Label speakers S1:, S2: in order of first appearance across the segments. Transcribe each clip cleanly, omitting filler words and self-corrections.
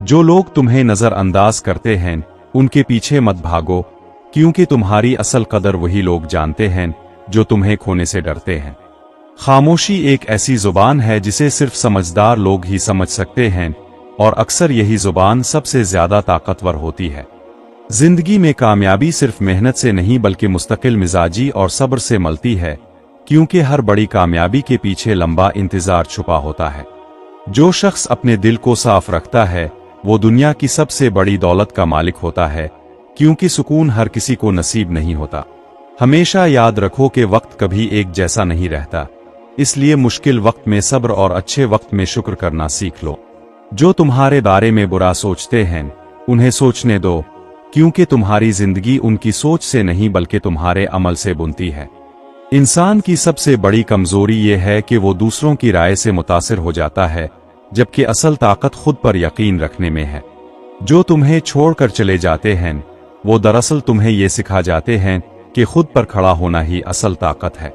S1: जो लोग तुम्हें नजरअंदाज करते हैं उनके पीछे मत भागो, क्योंकि तुम्हारी असल कदर वही लोग जानते हैं जो तुम्हें खोने से डरते हैं। खामोशी एक ऐसी जुबान है जिसे सिर्फ समझदार लोग ही समझ सकते हैं, और अक्सर यही जुबान सबसे ज्यादा ताकतवर होती है। जिंदगी में कामयाबी सिर्फ मेहनत से नहीं बल्कि मुस्तकिल मिजाजी और सब्र से मिलती है, क्योंकि हर बड़ी कामयाबी के पीछे लंबा इंतजार छुपा होता है। जो शख्स अपने दिल को साफ रखता है वो दुनिया की सबसे बड़ी दौलत का मालिक होता है, क्योंकि सुकून हर किसी को नसीब नहीं होता। हमेशा याद रखो कि वक्त कभी एक जैसा नहीं रहता, इसलिए मुश्किल वक्त में सब्र और अच्छे वक्त में शुक्र करना सीख लो। जो तुम्हारे बारे में बुरा सोचते हैं उन्हें सोचने दो, क्योंकि तुम्हारी जिंदगी उनकी सोच से नहीं बल्कि तुम्हारे अमल से बुनती है। इंसान की सबसे बड़ी कमजोरी ये है कि वो दूसरों की राय से मुतासिर हो जाता है, जबकि असल ताकत खुद पर यकीन रखने में है। जो तुम्हें छोड़कर चले जाते हैं वो दरअसल तुम्हें ये सिखा जाते हैं कि खुद पर खड़ा होना ही असल ताकत है।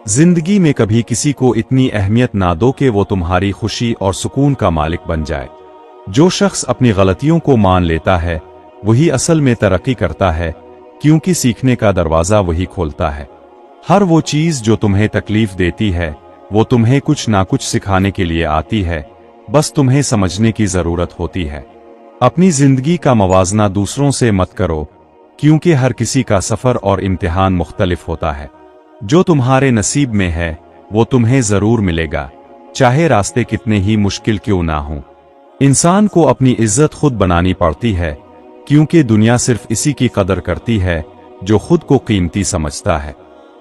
S1: जिंदगी में कभी किसी को इतनी अहमियत ना दो कि वो तुम्हारी खुशी और सुकून का मालिक बन जाए। जो शख्स अपनी गलतियों को मान लेता है वही असल में तरक्की करता है, क्योंकि सीखने का दरवाजा वही खोलता है। हर वो चीज जो तुम्हें तकलीफ देती है वो तुम्हें कुछ ना कुछ सिखाने के लिए आती है, बस तुम्हें समझने की जरूरत होती है। अपनी जिंदगी का मवाजना दूसरों से मत करो, क्योंकि हर किसी का सफर और इम्तिहान मुख्तलिफ होता है। जो तुम्हारे नसीब में है वो तुम्हें जरूर मिलेगा, चाहे रास्ते कितने ही मुश्किल क्यों ना हों। इंसान को अपनी इज्जत खुद बनानी पड़ती है, क्योंकि दुनिया सिर्फ इसी की कदर करती है जो खुद को कीमती समझता है।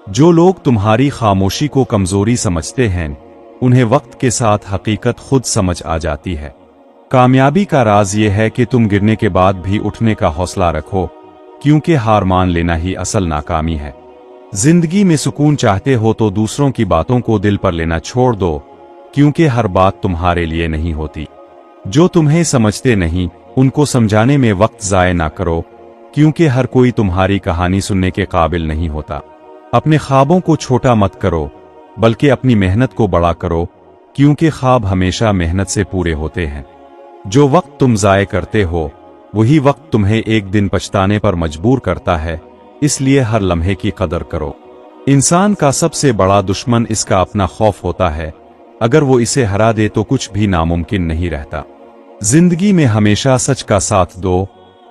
S1: जो लोग तुम्हारी खामोशी को कमजोरी समझते हैं उन्हें वक्त के साथ हकीकत खुद समझ आ जाती है। कामयाबी का राज ये है कि तुम गिरने के बाद भी उठने का हौसला रखो, क्योंकि हार मान लेना ही असल नाकामी है। जिंदगी में सुकून चाहते हो तो दूसरों की बातों को दिल पर लेना छोड़ दो, क्योंकि हर बात तुम्हारे लिए नहीं होती। जो तुम्हें समझते नहीं उनको समझाने में वक्त जाया ना करो, क्योंकि हर कोई तुम्हारी कहानी सुनने के काबिल नहीं होता। अपने ख्वाबों को छोटा मत करो बल्कि अपनी मेहनत को बड़ा करो, क्योंकि ख्वाब हमेशा मेहनत से पूरे होते हैं। जो वक्त तुम जाया करते हो वही वक्त तुम्हें एक दिन पछताने पर मजबूर करता है, इसलिए हर लम्हे की कदर करो। इंसान का सबसे बड़ा दुश्मन इसका अपना खौफ होता है, अगर वो इसे हरा दे तो कुछ भी नामुमकिन नहीं रहता। जिंदगी में हमेशा सच का साथ दो,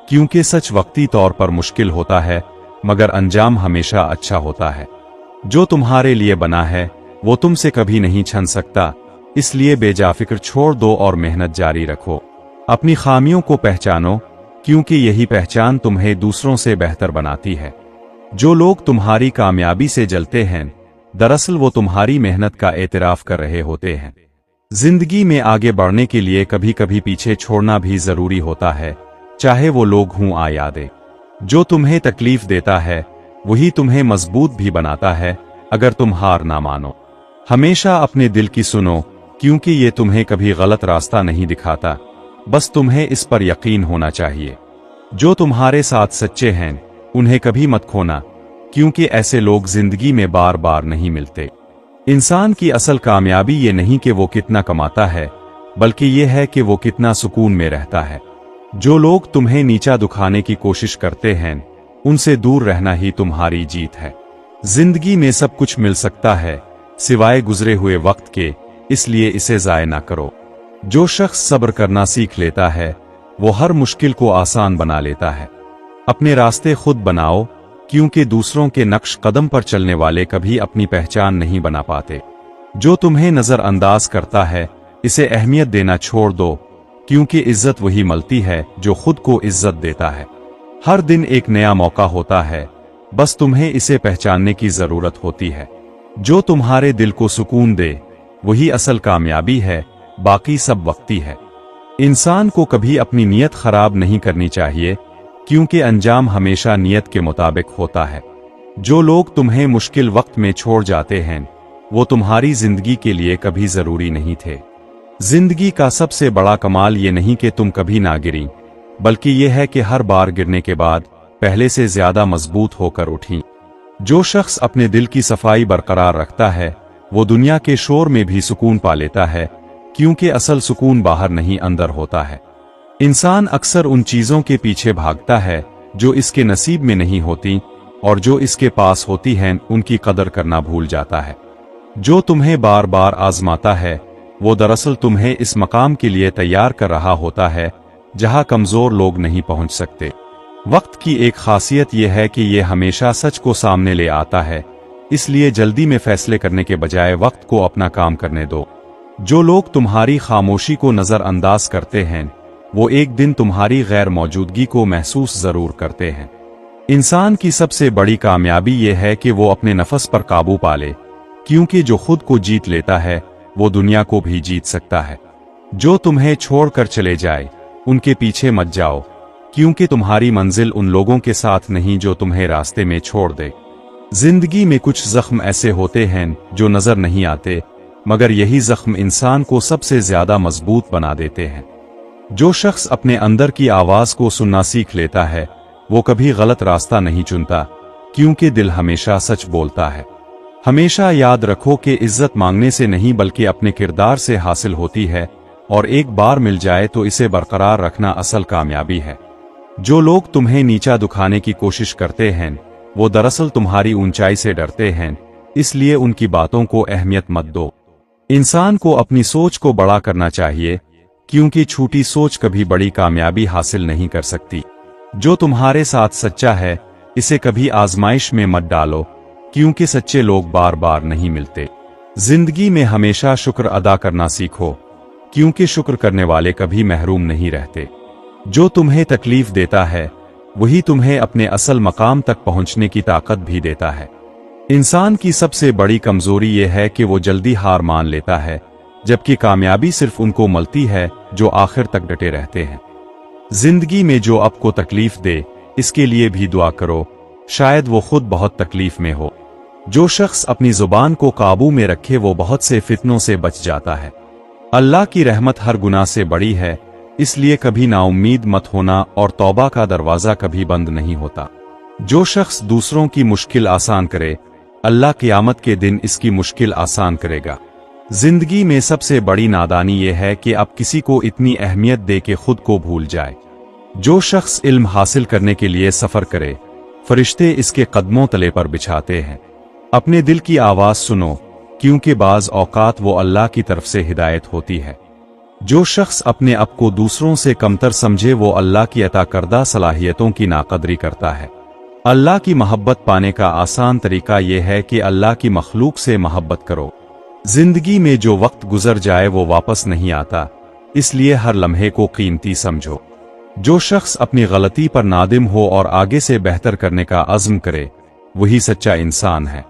S1: क्योंकि सच वक्ती तौर पर मुश्किल होता है मगर अंजाम हमेशा अच्छा होता है। जो तुम्हारे लिए बना है वो तुमसे कभी नहीं छन सकता, इसलिए बेजाफिक्र छोड़ दो और मेहनत जारी रखो। अपनी खामियों को पहचानो, क्योंकि यही पहचान तुम्हें दूसरों से बेहतर बनाती है। जो लोग तुम्हारी कामयाबी से जलते हैं दरअसल वो तुम्हारी मेहनत का एतराफ कर रहे होते हैं। जिंदगी में आगे बढ़ने के लिए कभी कभी पीछे छोड़ना भी जरूरी होता है, चाहे वो लोग हों आ यादें। जो तुम्हें तकलीफ देता है वही तुम्हें मजबूत भी बनाता है, अगर तुम हार ना मानो। हमेशा अपने दिल की सुनो, क्योंकि ये तुम्हें कभी गलत रास्ता नहीं दिखाता, बस तुम्हें इस पर यकीन होना चाहिए। जो तुम्हारे साथ सच्चे हैं उन्हें कभी मत खोना, क्योंकि ऐसे लोग जिंदगी में बार बार नहीं मिलते। इंसान की असल कामयाबी ये नहीं कि वो कितना कमाता है, बल्कि ये है कि वो कितना सुकून में रहता है। जो लोग तुम्हें नीचा दिखाने की कोशिश करते हैं उनसे दूर रहना ही तुम्हारी जीत है। जिंदगी में सब कुछ मिल सकता है सिवाय गुजरे हुए वक्त के, इसलिए इसे जाया ना करो। जो शख्स सब्र करना सीख लेता है वो हर मुश्किल को आसान बना लेता है। अपने रास्ते खुद बनाओ, क्योंकि दूसरों के नक्श कदम पर चलने वाले कभी अपनी पहचान नहीं बना पाते। जो तुम्हें नजरअंदाज करता है इसे अहमियत देना छोड़ दो, क्योंकि इज्जत वही मिलती है जो खुद को इज्जत देता है। हर दिन एक नया मौका होता है, बस तुम्हें इसे पहचानने की जरूरत होती है। जो तुम्हारे दिल को सुकून दे वही असल कामयाबी है, बाकी सब वक्ती है। इंसान को कभी अपनी नीयत खराब नहीं करनी चाहिए, क्योंकि अंजाम हमेशा नीयत के मुताबिक होता है। जो लोग तुम्हें मुश्किल वक्त में छोड़ जाते हैं वो तुम्हारी जिंदगी के लिए कभी जरूरी नहीं थे। जिंदगी का सबसे बड़ा कमाल ये नहीं कि तुम कभी ना गिरी, बल्कि यह है कि हर बार गिरने के बाद पहले से ज्यादा मजबूत होकर उठी। जो शख्स अपने दिल की सफाई बरकरार रखता है वो दुनिया के शोर में भी सुकून पा लेता है, क्योंकि असल सुकून बाहर नहीं अंदर होता है। इंसान अक्सर उन चीजों के पीछे भागता है जो इसके नसीब में नहीं होती, और जो इसके पास होती हैं उनकी कदर करना भूल जाता है। जो तुम्हें बार बार आजमाता है वो दरअसल तुम्हें इस मकाम के लिए तैयार कर रहा होता है जहां कमजोर लोग नहीं पहुंच सकते। वक्त की एक खासियत यह है कि यह हमेशा सच को सामने ले आता है, इसलिए जल्दी में फैसले करने के बजाय वक्त को अपना काम करने दो। जो लोग तुम्हारी खामोशी को नजरअंदाज करते हैं वो एक दिन तुम्हारी गैर मौजूदगी को महसूस जरूर करते हैं। इंसान की सबसे बड़ी कामयाबी यह है कि वो अपने नफस पर काबू पा ले, क्योंकि जो खुद को जीत लेता है वो दुनिया को भी जीत सकता है। जो तुम्हें छोड़कर चले जाए उनके पीछे मत जाओ, क्योंकि तुम्हारी मंजिल उन लोगों के साथ नहीं जो तुम्हें रास्ते में छोड़ दे। जिंदगी में कुछ जख्म ऐसे होते हैं जो नजर नहीं आते, मगर यही जख्म इंसान को सबसे ज्यादा मजबूत बना देते हैं। जो शख्स अपने अंदर की आवाज को सुनना सीख लेता है वो कभी गलत रास्ता नहीं चुनता, क्योंकि दिल हमेशा सच बोलता है। हमेशा याद रखो कि इज्जत मांगने से नहीं बल्कि अपने किरदार से हासिल होती है, और एक बार मिल जाए तो इसे बरकरार रखना असल कामयाबी है। जो लोग तुम्हें नीचा दिखाने की कोशिश करते हैं वो दरअसल तुम्हारी ऊंचाई से डरते हैं, इसलिए उनकी बातों को अहमियत मत दो। इंसान को अपनी सोच को बड़ा करना चाहिए, क्योंकि छोटी सोच कभी बड़ी कामयाबी हासिल नहीं कर सकती। जो तुम्हारे साथ सच्चा है इसे कभी आजमाइश में मत डालो, क्योंकि सच्चे लोग बार बार नहीं मिलते। जिंदगी में हमेशा शुक्र अदा करना सीखो, क्योंकि शुक्र करने वाले कभी महरूम नहीं रहते। जो तुम्हें तकलीफ देता है वही तुम्हें अपने असल मकाम तक पहुंचने की ताकत भी देता है। इंसान की सबसे बड़ी कमजोरी यह है कि वो जल्दी हार मान लेता है, जबकि कामयाबी सिर्फ उनको मिलती है जो आखिर तक डटे रहते हैं। जिंदगी में जो आपको तकलीफ दे इसके लिए भी दुआ करो, शायद वो खुद बहुत तकलीफ में हो। जो शख्स अपनी जुबान को काबू में रखे वो बहुत से फितनों से बच जाता है। अल्लाह की रहमत हर गुनाह से बड़ी है, इसलिए कभी नाउम्मीद मत होना, और तौबा का दरवाजा कभी बंद नहीं होता। जो शख्स दूसरों की मुश्किल आसान करे अल्लाह क़यामत के दिन इसकी मुश्किल आसान करेगा। जिंदगी में सबसे बड़ी नादानी यह है कि आप किसी को इतनी अहमियत दे के खुद को भूल जाए। जो शख्स इल्म हासिल करने के लिए सफर करे फरिश्ते इसके कदमों तले पर बिछाते हैं। अपने दिल की आवाज सुनो, क्योंकि बाज औकात वो अल्लाह की तरफ से हिदायत होती है। जो शख्स अपने आप को दूसरों से कमतर समझे वो अल्लाह की अता करदा सलाहियतों की नाकदरी करता है। अल्लाह की मोहब्बत पाने का आसान तरीका यह है कि अल्लाह की मखलूक से मोहब्बत करो। जिंदगी में जो वक्त गुजर जाए वो वापस नहीं आता, इसलिए हर लम्हे को कीमती समझो। जो शख्स अपनी गलती पर नादिम हो और आगे से बेहतर करने का अज़्म करे वही सच्चा इंसान है।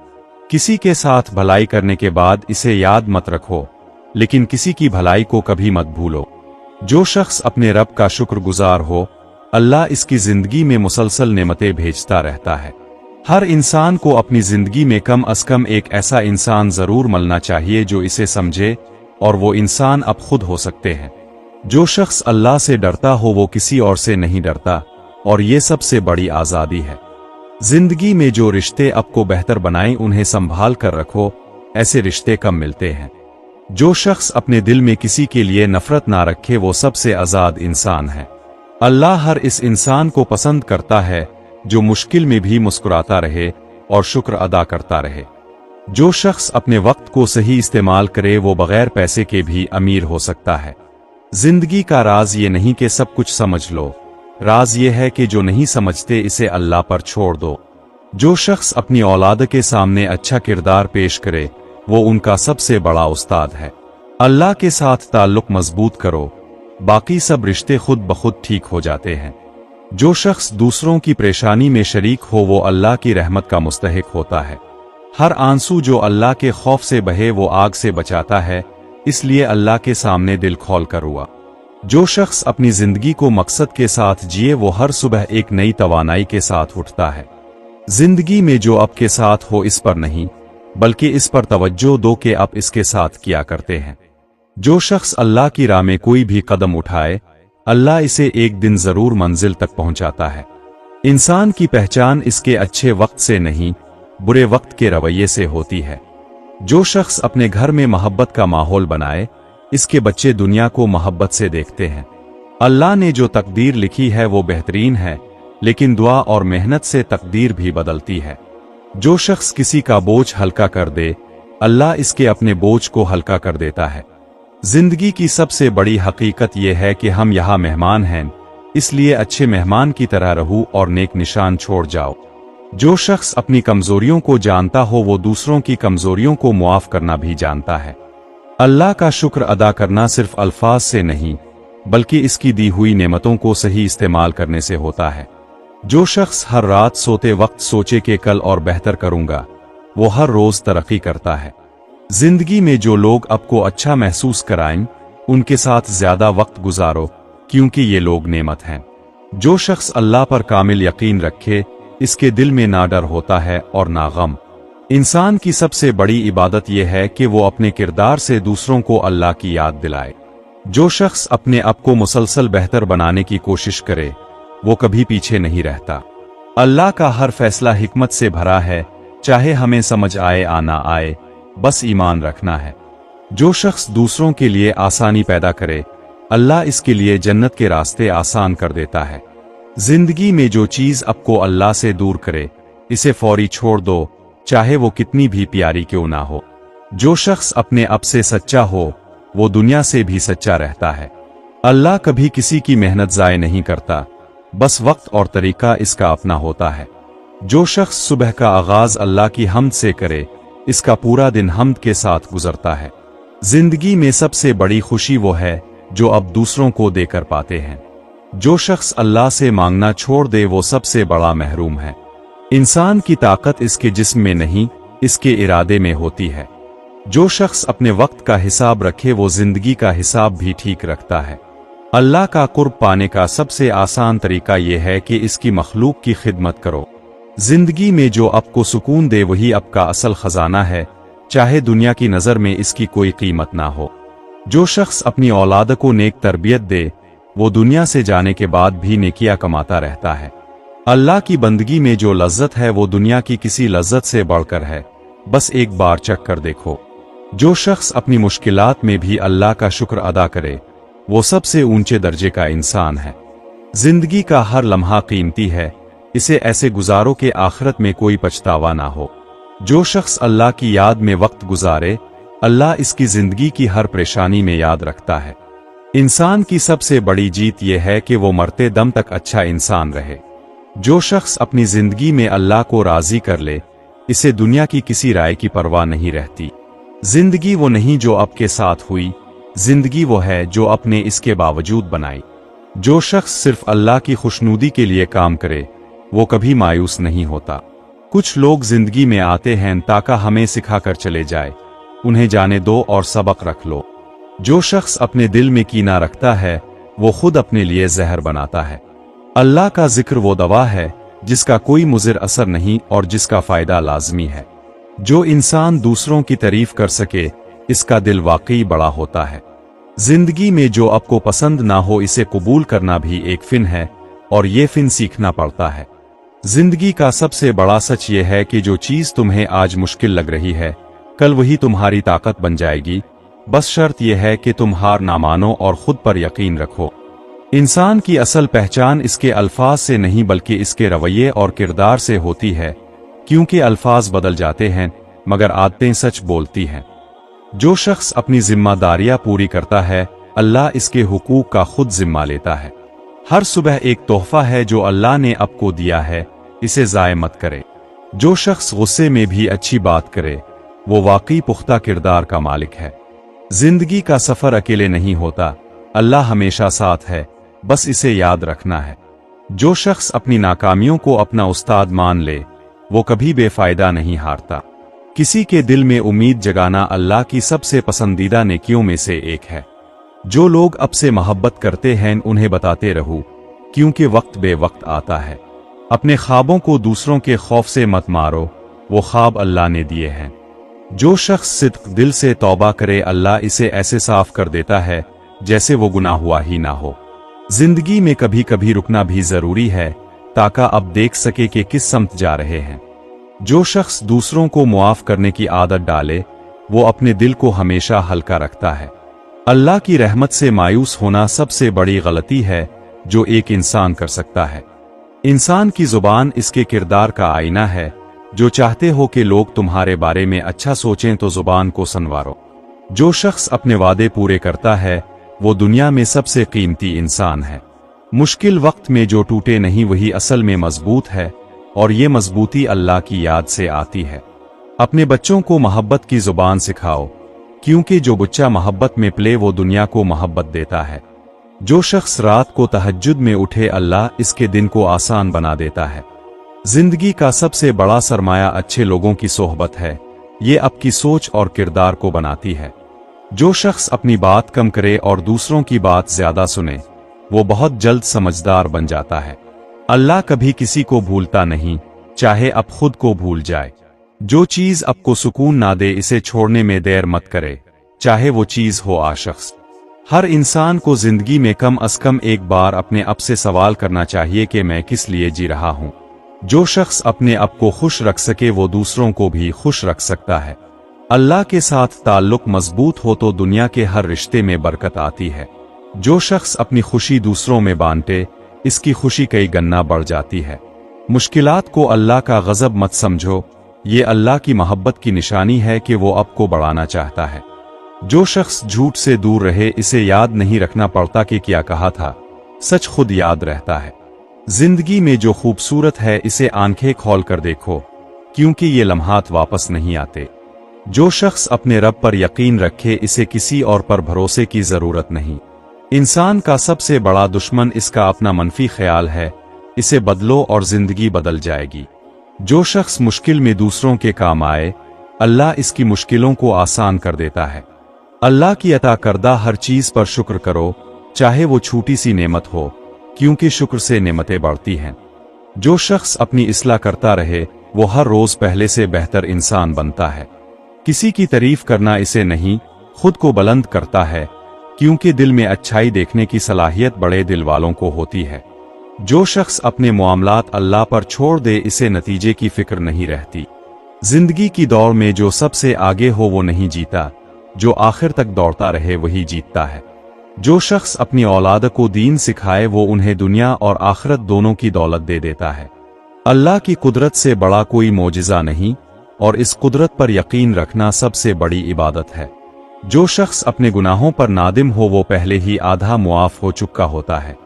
S1: किसी के साथ भलाई करने के बाद इसे याद मत रखो, लेकिन किसी की भलाई को कभी मत भूलो। जो शख्स अपने रब का शुक्रगुजार हो अल्लाह इसकी जिंदगी में मुसलसल नेमतें भेजता रहता है। हर इंसान को अपनी जिंदगी में कम अज कम एक ऐसा इंसान जरूर मिलना चाहिए जो इसे समझे, और वो इंसान अब खुद हो सकते हैं। जो शख्स अल्लाह से डरता हो वो किसी और से नहीं डरता, और ये सबसे बड़ी आज़ादी है। जिंदगी में जो रिश्ते आपको बेहतर बनाएं उन्हें संभाल कर रखो, ऐसे रिश्ते कम मिलते हैं। जो शख्स अपने दिल में किसी के लिए नफरत ना रखे वो सबसे आज़ाद इंसान है। अल्लाह हर इस इंसान को पसंद करता है जो मुश्किल में भी मुस्कुराता रहे और शुक्र अदा करता रहे। जो शख्स अपने वक्त को सही इस्तेमाल करे वो बगैर पैसे के भी अमीर हो सकता है। जिंदगी का राज ये नहीं कि सब कुछ समझ लो, राज ये है कि जो नहीं समझते इसे अल्लाह पर छोड़ दो। जो शख्स अपनी औलाद के सामने अच्छा किरदार पेश करे वो उनका सबसे बड़ा उस्ताद है। अल्लाह के साथ ताल्लुक मजबूत करो, बाकी सब रिश्ते खुद ब खुद ठीक हो जाते हैं। जो शख्स दूसरों की परेशानी में शरीक हो वो अल्लाह की रहमत का मुस्तहिक होता है। हर आंसू जो अल्लाह के खौफ से बहे वो आग से बचाता है, इसलिए अल्लाह के सामने दिल खोल कर हुआ। जो शख्स अपनी जिंदगी को मकसद के साथ जिए वो हर सुबह एक नई तवानाई के साथ उठता है। जिंदगी में जो आपके साथ हो इस पर नहीं बल्कि इस पर तवज्जो दो कि आप इसके साथ किया करते हैं। जो शख्स अल्लाह की राह में कोई भी कदम उठाए अल्लाह इसे एक दिन जरूर मंजिल तक पहुंचाता है। इंसान की पहचान इसके अच्छे वक्त से नहीं बुरे वक्त के रवैये से होती है। जो शख्स अपने घर में मोहब्बत का माहौल बनाए इसके बच्चे दुनिया को मोहब्बत से देखते हैं। अल्लाह ने जो तकदीर लिखी है वो बेहतरीन है, लेकिन दुआ और मेहनत से तकदीर भी बदलती है। जो शख्स किसी का बोझ हल्का कर दे, अल्लाह इसके अपने बोझ को हल्का कर देता है। जिंदगी की सबसे बड़ी हकीकत यह है कि हम यहाँ मेहमान हैं, इसलिए अच्छे मेहमान की तरह रहो और नेक निशान छोड़ जाओ। जो शख्स अपनी कमजोरियों को जानता हो वो दूसरों की कमजोरियों को मुआफ करना भी जानता है। अल्लाह का शुक्र अदा करना सिर्फ अल्फाज से नहीं, बल्कि इसकी दी हुई नेमतों को सही इस्तेमाल करने से होता है। जो शख्स हर रात सोते वक्त सोचे कि कल और बेहतर करूंगा, वो हर रोज तरक्की करता है। जिंदगी में जो लोग आपको अच्छा महसूस कराएं, उनके साथ ज्यादा वक्त गुजारो, क्योंकि ये लोग नेमत हैं। जो शख्स अल्लाह पर कामिल यकीन रखे, इसके दिल में ना डर होता है और ना गम। इंसान की सबसे बड़ी इबादत यह है कि वो अपने किरदार से दूसरों को अल्लाह की याद दिलाए। जो शख्स अपने आप को मुसलसल बेहतर बनाने की कोशिश करे, वो कभी पीछे नहीं रहता। अल्लाह का हर फैसला हिकमत से भरा है, चाहे हमें समझ आए या ना आए, बस ईमान रखना है। जो शख्स दूसरों के लिए आसानी पैदा करे, अल्लाह इसके लिए जन्नत के रास्ते आसान कर देता है। जिंदगी में जो चीज आपको अल्लाह से दूर करे, इसे फौरी छोड़ दो, चाहे वो कितनी भी प्यारी क्यों ना हो। जो शख्स अपने आप से सच्चा हो, वो दुनिया से भी सच्चा रहता है। अल्लाह कभी किसी की मेहनत ज़ाय नहीं करता, बस वक्त और तरीका इसका अपना होता है। जो शख्स सुबह का आगाज अल्लाह की हम्द से करे, इसका पूरा दिन हम्द के साथ गुजरता है। जिंदगी में सबसे बड़ी खुशी वो है जो अब दूसरों को देकर पाते हैं। जो शख्स अल्लाह से मांगना छोड़ दे, वो सबसे बड़ा महरूम है। इंसान की ताकत इसके जिस्म में नहीं, इसके इरादे में होती है। जो शख्स अपने वक्त का हिसाब रखे, वो जिंदगी का हिसाब भी ठीक रखता है। अल्लाह का कुर्ब पाने का सबसे आसान तरीका यह है कि इसकी मखलूक की खिदमत करो। जिंदगी में जो आपको सुकून दे, वही आपका असल खजाना है, चाहे दुनिया की नजर में इसकी कोई कीमत ना हो। जो शख्स अपनी औलाद को नेक तरबियत दे, वो दुनिया से जाने के बाद भी नेकियां कमाता रहता है। अल्लाह की बंदगी में जो लज्जत है, वो दुनिया की किसी लज्जत से बढ़कर है, बस एक बार चख कर देखो। जो शख्स अपनी मुश्किलात में भी अल्लाह का शुक्र अदा करे, वो सबसे ऊंचे दर्जे का इंसान है। जिंदगी का हर लम्हा कीमती है, इसे ऐसे गुजारो कि आखिरत में कोई पछतावा ना हो। जो शख्स अल्लाह की याद में वक्त गुजारे, अल्लाह इसकी जिंदगी की हर परेशानी में याद रखता है। इंसान की सबसे बड़ी जीत यह है कि वो मरते दम तक अच्छा इंसान रहे। जो शख्स अपनी जिंदगी में अल्लाह को राजी कर ले, इसे दुनिया की किसी राय की परवाह नहीं रहती। जिंदगी वो नहीं जो आपके साथ हुई, जिंदगी वो है जो आपने इसके बावजूद बनाई। जो शख्स सिर्फ अल्लाह की खुशनुदी के लिए काम करे, वो कभी मायूस नहीं होता। कुछ लोग जिंदगी में आते हैं ताकि हमें सिखा कर चले जाए, उन्हें जाने दो और सबक रख लो। जो शख्स अपने दिल में कीना रखता है, वो खुद अपने लिए जहर बनाता है। अल्लाह का जिक्र वो दवा है जिसका कोई मुज़िर असर नहीं और जिसका फायदा लाजमी है। जो इंसान दूसरों की तारीफ कर सके, इसका दिल वाकई बड़ा होता है। जिंदगी में जो आपको पसंद ना हो, इसे कबूल करना भी एक फिन है, और ये फिन सीखना पड़ता है। जिंदगी का सबसे बड़ा सच ये है कि जो चीज तुम्हें आज मुश्किल लग रही है, कल वही तुम्हारी ताकत बन जाएगी। बस शर्त यह है कि तुम हार ना मानो और खुद पर यकीन रखो। इंसान की असल पहचान इसके अल्फाज से नहीं, बल्कि इसके रवैये और किरदार से होती है, क्योंकि अल्फाज बदल जाते हैं मगर आदतें सच बोलती हैं। जो शख्स अपनी जिम्मेदारियां पूरी करता है, अल्लाह इसके हुकूक का खुद जिम्मा लेता है। हर सुबह एक तोहफा है जो अल्लाह ने आपको दिया है, इसे ज़ाय मत करे। जो शख्स गुस्से में भी अच्छी बात करे, वो वाकई पुख्ता किरदार का मालिक है। जिंदगी का सफर अकेले नहीं होता, अल्लाह हमेशा साथ है, बस इसे याद रखना है। जो शख्स अपनी नाकामियों को अपना उस्ताद मान ले, वो कभी बेफायदा नहीं हारता। किसी के दिल में उम्मीद जगाना अल्लाह की सबसे पसंदीदा नेकियों में से एक है। जो लोग अब से मोहब्बत करते हैं, उन्हें बताते रहो, क्योंकि वक्त बे वक्त आता है। अपने ख्वाबों को दूसरों के खौफ से मत मारो, वो ख्वाब अल्लाह ने दिए हैं। जो शख्स सिद्क दिल से तौबा करे, अल्लाह इसे ऐसे साफ कर देता है जैसे वो गुनाह हुआ ही ना हो। जिंदगी में कभी कभी रुकना भी जरूरी है, ताकि अब देख सके कि किस समत जा रहे हैं। जो शख्स दूसरों को मुआफ करने की आदत डाले, वो अपने दिल को हमेशा हल्का रखता है। अल्लाह की रहमत से मायूस होना सबसे बड़ी गलती है जो एक इंसान कर सकता है। इंसान की जुबान इसके किरदार का आईना है। जो चाहते हो कि लोग तुम्हारे बारे में अच्छा सोचें तो जुबान को संवारो। जो शख्स अपने वादे पूरे करता है वो दुनिया में सबसे कीमती इंसान है। मुश्किल वक्त में जो टूटे नहीं वही असल में मजबूत है, और ये मजबूती अल्लाह की याद से आती है। अपने बच्चों को मोहब्बत की जुबान सिखाओ, क्योंकि जो बच्चा मोहब्बत में पले वो दुनिया को मोहब्बत देता है। जो शख्स रात को तहज्जुद में उठे अल्लाह इसके दिन को आसान बना देता है। जिंदगी का सबसे बड़ा सरमाया अच्छे लोगों की सोहबत है। ये आपकी सोच और किरदार को बनाती है। जो शख्स अपनी बात कम करे और दूसरों की बात ज्यादा सुने वो बहुत जल्द समझदार बन जाता है। अल्लाह कभी किसी को भूलता नहीं, चाहे अब खुद को भूल जाए। जो चीज आपको सुकून ना दे इसे छोड़ने में देर मत करे, चाहे वो चीज हो आशख्स। हर इंसान को जिंदगी में कम अज कम एक बार अपने आप से सवाल करना चाहिए कि मैं किस लिए जी रहा हूं। जो शख्स अपने आप को खुश रख सके वो दूसरों को भी खुश रख सकता है। अल्लाह के साथ ताल्लुक मजबूत हो तो दुनिया के हर रिश्ते में बरकत आती है। जो शख्स अपनी खुशी दूसरों में बांटे इसकी खुशी कई गन्ना बढ़ जाती है। मुश्किलात को अल्लाह का गजब मत समझो, ये अल्लाह की मोहब्बत की निशानी है कि वो आपको बढ़ाना चाहता है। जो शख्स झूठ से दूर रहे इसे याद नहीं रखना पड़ता कि क्या कहा था, सच खुद याद रहता है। जिंदगी में जो खूबसूरत है इसे आंखें खोल कर देखो, क्योंकि ये लम्हात वापस नहीं आते। जो शख्स अपने रब पर यकीन रखे इसे किसी और पर भरोसे की जरूरत नहीं। इंसान का सबसे बड़ा दुश्मन इसका अपना मनफी ख्याल है। इसे बदलो और जिंदगी बदल जाएगी। जो शख्स मुश्किल में दूसरों के काम आए अल्लाह इसकी मुश्किलों को आसान कर देता है। अल्लाह की अता करदा हर चीज पर शुक्र करो, चाहे वो छोटी सी नेमत हो, क्योंकि शुक्र से नेमतें बढ़ती हैं। जो शख्स अपनी इस्लाह करता रहे वो हर रोज पहले से बेहतर इंसान बनता है। किसी की तारीफ करना इसे नहीं खुद को बुलंद करता है, क्योंकि दिल में अच्छाई देखने की सलाहियत बड़े दिल वालों को होती है। जो शख्स अपने मामलात अल्लाह पर छोड़ दे इसे नतीजे की फिक्र नहीं रहती। जिंदगी की दौड़ में जो सबसे आगे हो वो नहीं जीता, जो आखिर तक दौड़ता रहे वही जीतता है। जो शख्स अपनी औलाद को दीन सिखाए वो उन्हें दुनिया और आखिरत दोनों की दौलत दे देता है। अल्लाह की कुदरत से बड़ा कोई मोजिज़ा नहीं, और इस कुदरत पर यकीन रखना सबसे बड़ी इबादत है। जो शख्स अपने गुनाहों पर नादिम हो वो पहले ही आधा मुआफ हो चुका होता है।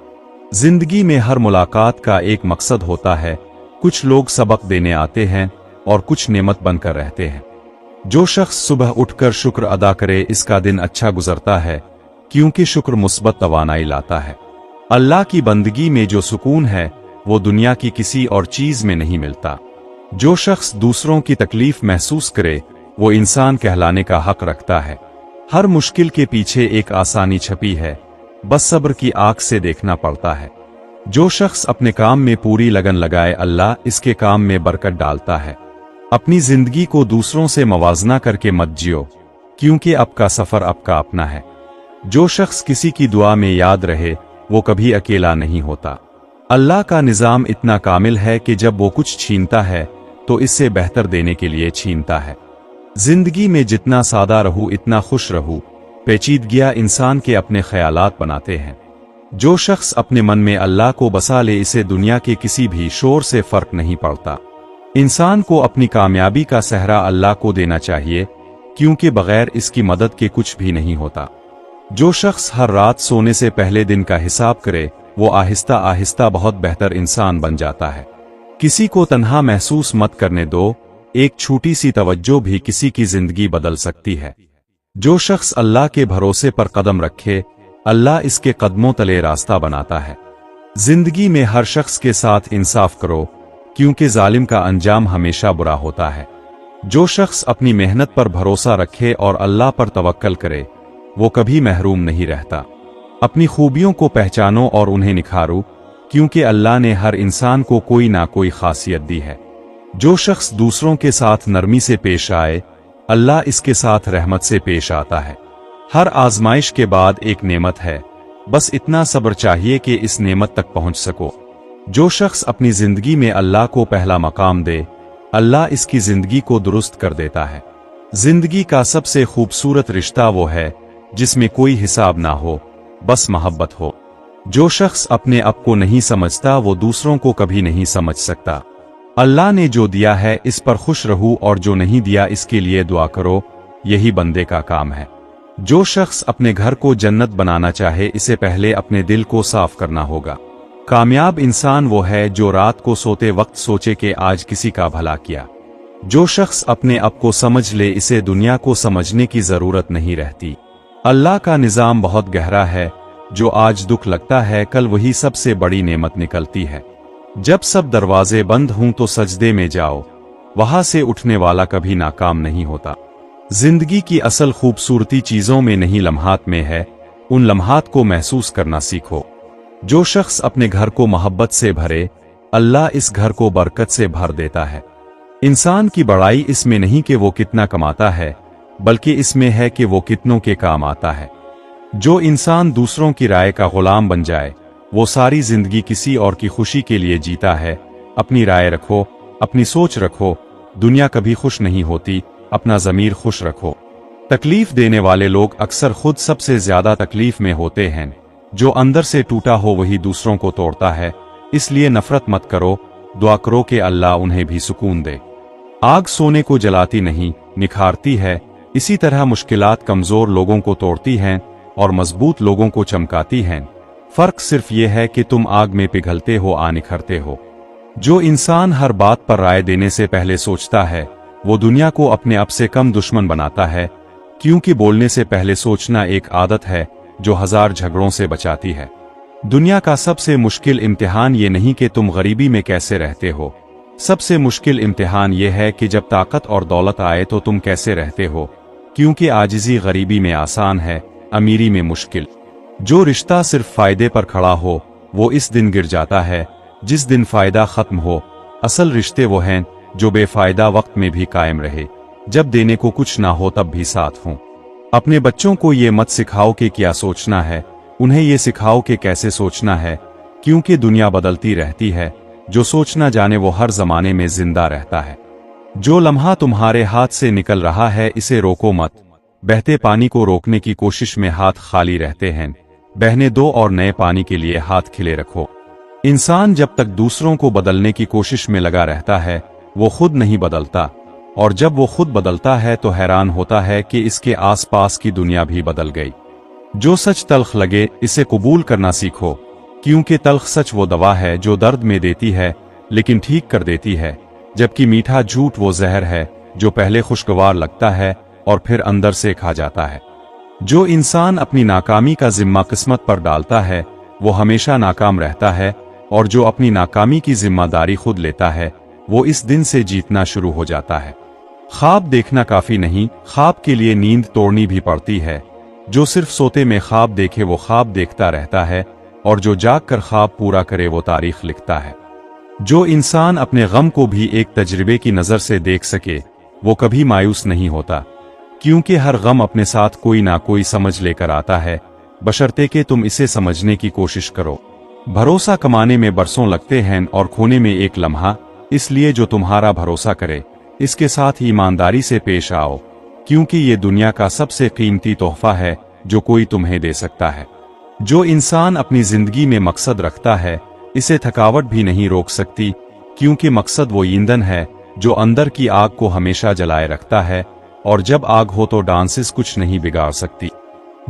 S1: जिंदगी में हर मुलाकात का एक मकसद होता है। कुछ लोग सबक देने आते हैं और कुछ नेमत बनकर रहते हैं। जो शख्स सुबह उठकर शुक्र अदा करे इसका दिन अच्छा गुजरता है, क्योंकि शुक्र मुस्बत तवानाई लाता है। अल्लाह की बंदगी में जो सुकून है वो दुनिया की किसी और चीज में नहीं मिलता। जो शख्स दूसरों की तकलीफ महसूस करे वो इंसान कहलाने का हक रखता है। हर मुश्किल के पीछे एक आसानी छपी है, बस सब्र की आंख से देखना पड़ता है। जो शख्स अपने काम में पूरी लगन लगाए अल्लाह इसके काम में बरकत डालता है। अपनी जिंदगी को दूसरों से मवाजना करके मत जियो, क्योंकि आपका सफर आपका अपना है। जो शख्स किसी की दुआ में याद रहे वो कभी अकेला नहीं होता। अल्लाह का निज़ाम इतना कामिल है कि जब वो कुछ छीनता है तो इससे बेहतर देने के लिए छीनता है। जिंदगी में जितना सादा रहूं इतना खुश रहूं, पेचीदगियां इंसान के अपने ख्यालात बनाते हैं। जो शख्स अपने मन में अल्लाह को बसा ले इसे दुनिया के किसी भी शोर से फर्क नहीं पड़ता। इंसान को अपनी कामयाबी का सहरा अल्लाह को देना चाहिए, क्योंकि बगैर इसकी मदद के कुछ भी नहीं होता। जो शख्स हर रात सोने से पहले दिन का हिसाब करे वो आहिस्ता आहिस्ता बहुत बेहतर इंसान बन जाता है। किसी को तन्हा महसूस मत करने दो, एक छोटी सी तवज्जो भी किसी की जिंदगी बदल सकती है। जो शख्स अल्लाह के भरोसे पर कदम रखे अल्लाह इसके कदमों तले रास्ता बनाता है। जिंदगी में हर शख्स के साथ इंसाफ करो, क्योंकि जालिम का अंजाम हमेशा बुरा होता है। जो शख्स अपनी मेहनत पर भरोसा रखे और अल्लाह पर तवक्कल करे वो कभी महरूम नहीं रहता। अपनी खूबियों को पहचानो और उन्हें निखारो, क्योंकि अल्लाह ने हर इंसान को कोई ना कोई खासियत दी है। जो शख्स दूसरों के साथ नरमी से पेश आए अल्लाह इसके साथ रहमत से पेश आता है। हर आजमाइश के बाद एक नेमत है, बस इतना सब्र चाहिए कि इस नेमत तक पहुंच सको। जो शख्स अपनी जिंदगी में अल्लाह को पहला मकाम दे अल्लाह इसकी जिंदगी को दुरुस्त कर देता है। जिंदगी का सबसे खूबसूरत रिश्ता वो है जिसमें कोई हिसाब ना हो, बस मोहब्बत हो। जो शख्स अपने आप को नहीं समझता वो दूसरों को कभी नहीं समझ सकता। अल्लाह ने जो दिया है इस पर खुश रहो और जो नहीं दिया इसके लिए दुआ करो, यही बंदे का काम है। जो शख्स अपने घर को जन्नत बनाना चाहे इसे पहले अपने दिल को साफ करना होगा। कामयाब इंसान वो है जो रात को सोते वक्त सोचे कि आज किसी का भला किया। जो शख्स अपने आप को समझ ले इसे दुनिया को समझने की जरूरत नहीं रहती। अल्लाह का निजाम बहुत गहरा है, जो आज दुख लगता है कल वही सबसे बड़ी नेमत निकलती है। जब सब दरवाजे बंद हों तो सजदे में जाओ, वहां से उठने वाला कभी नाकाम नहीं होता। जिंदगी की असल खूबसूरती चीजों में नहीं लम्हात में है, उन लम्हात को महसूस करना सीखो। जो शख्स अपने घर को मोहब्बत से भरे, अल्लाह इस घर को बरकत से भर देता है। इंसान की बड़ाई इसमें नहीं कि वो कितना कमाता है, बल्कि इसमें है कि वो कितनों के काम आता है। जो इंसान दूसरों की राय का गुलाम बन जाए, वो सारी जिंदगी किसी और की खुशी के लिए जीता है। अपनी राय रखो, अपनी सोच रखो, दुनिया कभी खुश नहीं होती, अपना ज़मीर खुश रखो। तकलीफ देने वाले लोग अक्सर खुद सबसे ज्यादा तकलीफ में होते हैं। जो अंदर से टूटा हो वही दूसरों को तोड़ता है, इसलिए नफरत मत करो, दुआ करो कि अल्लाह उन्हें भी सुकून दे। आग सोने को जलाती नहीं, निखारती है। इसी तरह मुश्किलात कमजोर लोगों को तोड़ती हैं और मजबूत लोगों को चमकाती हैं। फर्क सिर्फ ये है कि तुम आग में पिघलते हो या निखरते हो। जो इंसान हर बात पर राय देने से पहले सोचता है, वो दुनिया को अपने आप से कम दुश्मन बनाता है, क्योंकि बोलने से पहले सोचना एक आदत है जो हजार झगड़ों से बचाती है। दुनिया का सबसे मुश्किल इम्तिहान ये नहीं कि तुम गरीबी में कैसे रहते हो, सबसे मुश्किल इम्तिहान ये है कि जब ताकत और दौलत आए तो तुम कैसे रहते हो, क्योंकि आजिज़ी गरीबी में आसान है, अमीरी में मुश्किल। जो रिश्ता सिर्फ फायदे पर खड़ा हो वो इस दिन गिर जाता है जिस दिन फायदा खत्म हो। असल रिश्ते वो हैं जो बेफायदा वक्त में भी कायम रहे, जब देने को कुछ ना हो तब भी साथ हों। अपने बच्चों को ये मत सिखाओ कि क्या सोचना है, उन्हें ये सिखाओ कि कैसे सोचना है, क्योंकि दुनिया बदलती रहती है। जो सोचना जाने वो हर जमाने में जिंदा रहता है। जो लम्हा तुम्हारे हाथ से निकल रहा है इसे रोको मत। बहते पानी को रोकने की कोशिश में हाथ खाली रहते हैं, बहने दो और नए पानी के लिए हाथ खिले रखो। इंसान जब तक दूसरों को बदलने की कोशिश में लगा रहता है वो खुद नहीं बदलता, और जब वो खुद बदलता है तो हैरान होता है कि इसके आसपास की दुनिया भी बदल गई। जो सच तल्ख लगे इसे कबूल करना सीखो, क्योंकि तल्ख सच वो दवा है जो दर्द में देती है लेकिन ठीक कर देती है, जबकि मीठा झूठ वो जहर है जो पहले खुशगवार लगता है और फिर अंदर से खा जाता है। जो इंसान अपनी नाकामी का जिम्मा किस्मत पर डालता है वो हमेशा नाकाम रहता है, और जो अपनी नाकामी की जिम्मेदारी खुद लेता है वो इस दिन से जीतना शुरू हो जाता है। ख्वाब देखना काफी नहीं, ख्वाब के लिए नींद तोड़नी भी पड़ती है। जो सिर्फ सोते में ख्वाब देखे वो ख्वाब देखता रहता है, और जो जाग कर ख्वाब पूरा करे वो तारीख लिखता है। जो इंसान अपने गम को भी एक तजर्बे की नजर से देख सके वो कभी मायूस नहीं होता, क्योंकि हर गम अपने साथ कोई ना कोई समझ लेकर आता है, बशर्ते कि तुम इसे समझने की कोशिश करो। भरोसा कमाने में बरसों लगते हैं और खोने में एक लम्हा, इसलिए जो तुम्हारा भरोसा करे इसके साथ ईमानदारी से पेश आओ, क्योंकि ये दुनिया का सबसे कीमती तोहफा है जो कोई तुम्हें दे सकता है। जो इंसान अपनी जिंदगी में मकसद रखता है इसे थकावट भी नहीं रोक सकती, क्योंकि मकसद वो ईंधन है जो अंदर की आग को हमेशा जलाए रखता है, और जब आग हो तो डांसेस कुछ नहीं बिगाड़ सकती।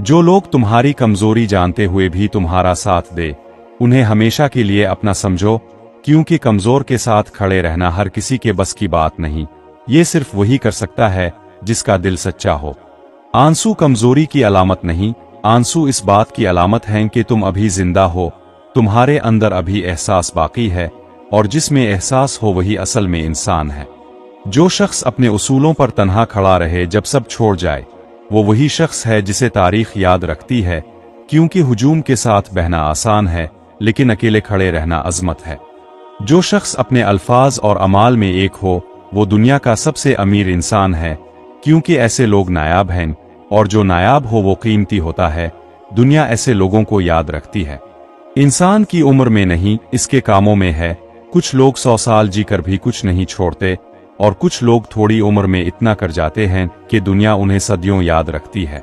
S1: जो लोग तुम्हारी कमजोरी जानते हुए भी तुम्हारा साथ दे उन्हें हमेशा के लिए अपना समझो, क्योंकि कमजोर के साथ खड़े रहना हर किसी के बस की बात नहीं, ये सिर्फ वही कर सकता है जिसका दिल सच्चा हो। आंसू कमजोरी की अलामत नहीं, आंसू इस बात की अलामत हैं कि तुम अभी जिंदा हो, तुम्हारे अंदर अभी एहसास बाकी है, और जिसमें एहसास हो वही असल में इंसान है। जो शख्स अपने उसूलों पर तन्हा खड़ा रहे जब सब छोड़ जाए वो वही शख्स है जिसे तारीख याद रखती है, क्योंकि हुजूम के साथ बहना आसान है लेकिन अकेले खड़े रहना अजमत है। जो शख्स अपने अल्फाज और अमाल में एक हो वो दुनिया का सबसे अमीर इंसान है, क्योंकि ऐसे लोग नायाब हैं, और जो नायाब हो वो कीमती होता है। दुनिया ऐसे लोगों को याद रखती है। इंसान की उम्र में नहीं इसके कामों में है। कुछ लोग 100 साल जीकर भी कुछ नहीं छोड़ते, और कुछ लोग थोड़ी उम्र में इतना कर जाते हैं कि दुनिया उन्हें सदियों याद रखती है।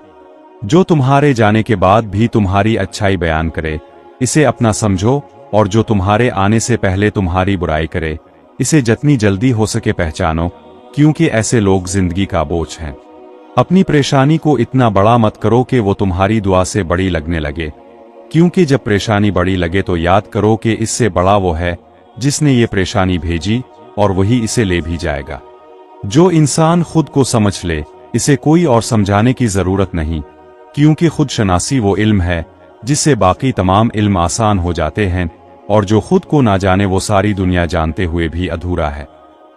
S1: जो तुम्हारे जाने के बाद भी तुम्हारी अच्छाई बयान करे, इसे अपना समझो, और जो तुम्हारे आने से पहले तुम्हारी बुराई करे, इसे जितनी जल्दी हो सके पहचानो, क्योंकि ऐसे लोग जिंदगी का बोझ हैं। अपनी परेशानी को इतना बड़ा मत करो कि वो तुम्हारी दुआ से बड़ी लगने लगे, क्योंकि जब परेशानी बड़ी लगे तो याद करो कि इससे बड़ा वो है जिसने ये परेशानी भेजी, और वही इसे ले भी जाएगा। जो इंसान खुद को समझ ले, इसे कोई और समझाने की जरूरत नहीं, क्योंकि खुद शनासी वो इल्म है जिससे बाकी तमाम इल्म आसान हो जाते हैं, और जो खुद को ना जाने वो सारी दुनिया जानते हुए भी अधूरा है।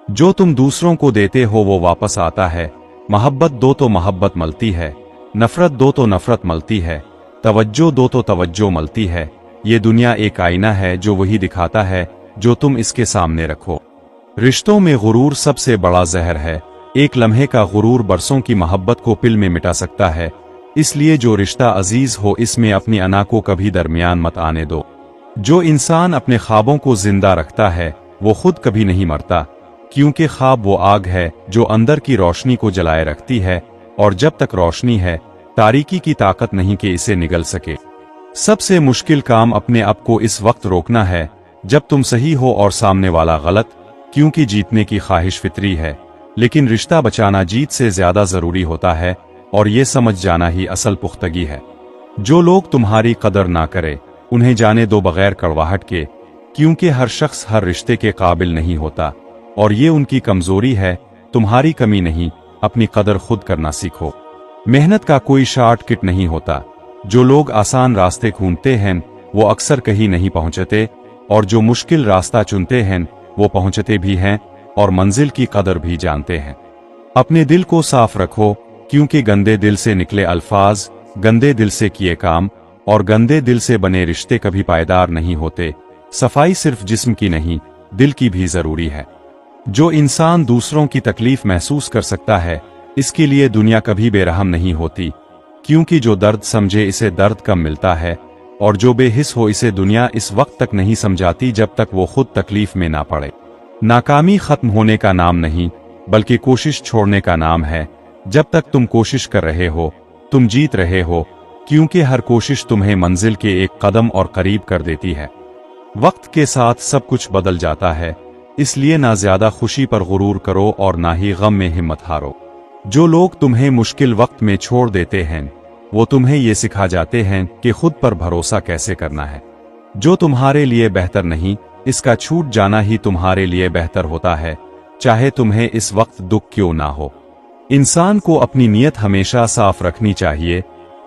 S1: जो तुम दूसरों को देते हो वो वापस आता है, मोहब्बत दो तो मोहब्बत मिलती है, नफरत दो तो नफरत मिलती है, तवज्जो दो तो तवज्जो मिलती है। ये दुनिया एक आईना है जो वही दिखाता है जो तुम इसके सामने रखो। रिश्तों में गुरूर सबसे बड़ा जहर है, एक लम्हे का गुरूर बरसों की मोहब्बत को पिल में मिटा सकता है। इसलिए जो रिश्ता अजीज हो इसमें अपनी अना को कभी दरमियान मत आने दो। जो इंसान अपने ख्वाबों को जिंदा रखता है वो खुद कभी नहीं मरता, क्योंकि ख्वाब वो आग है जो अंदर की रोशनी को जलाए रखती है, और जब तक रोशनी है तारीकी की ताकत नहीं कि इसे निगल सके। सबसे मुश्किल काम अपने आप को इस वक्त रोकना है जब तुम सही हो और सामने वाला गलत, क्योंकि जीतने की ख्वाहिश फितरी है, लेकिन रिश्ता बचाना जीत से ज्यादा जरूरी होता है, और ये समझ जाना ही असल पुख्तगी है। जो लोग तुम्हारी कदर ना करे उन्हें जाने दो बगैर कड़वाहट के, क्योंकि हर शख्स हर रिश्ते के काबिल नहीं होता, और ये उनकी कमजोरी है, तुम्हारी कमी नहीं। अपनी कदर खुद करना सीखो। मेहनत का कोई शॉर्टकट नहीं होता। जो लोग आसान रास्ते ढूंढते हैं वो अक्सर कहीं नहीं पहुंचते, और जो मुश्किल रास्ता चुनते हैं वो पहुंचते भी हैं और मंजिल की कदर भी जानते हैं। अपने दिल को साफ रखो, क्योंकि गंदे दिल से निकले अल्फाज, गंदे दिल से किए काम और गंदे दिल से बने रिश्ते कभी पायदार नहीं होते। सफाई सिर्फ जिस्म की नहीं, दिल की भी जरूरी है। जो इंसान दूसरों की तकलीफ महसूस कर सकता है, इसके लिए दुनिया कभी बेरहम नहीं होती, क्योंकि जो दर्द समझे इसे दर्द कम मिलता है, और जो बेहिस हो इसे दुनिया इस वक्त तक नहीं समझाती जब तक वो खुद तकलीफ में ना पड़े। नाकामी खत्म होने का नाम नहीं, बल्कि कोशिश छोड़ने का नाम है। जब तक तुम कोशिश कर रहे हो तुम जीत रहे हो, क्योंकि हर कोशिश तुम्हें मंजिल के एक कदम और करीब कर देती है। वक्त के साथ सब कुछ बदल जाता है, इसलिए ना ज्यादा खुशी पर गुरूर करो और ना ही गम में हिम्मत हारो। जो लोग तुम्हें मुश्किल वक्त में छोड़ देते हैं वो तुम्हें ये सिखा जाते हैं कि खुद पर भरोसा कैसे करना है। जो तुम्हारे लिए बेहतर नहीं, इसका छूट जाना ही तुम्हारे लिए बेहतर होता है, चाहे तुम्हें इस वक्त दुख क्यों ना हो। इंसान को अपनी नीयत हमेशा साफ रखनी चाहिए,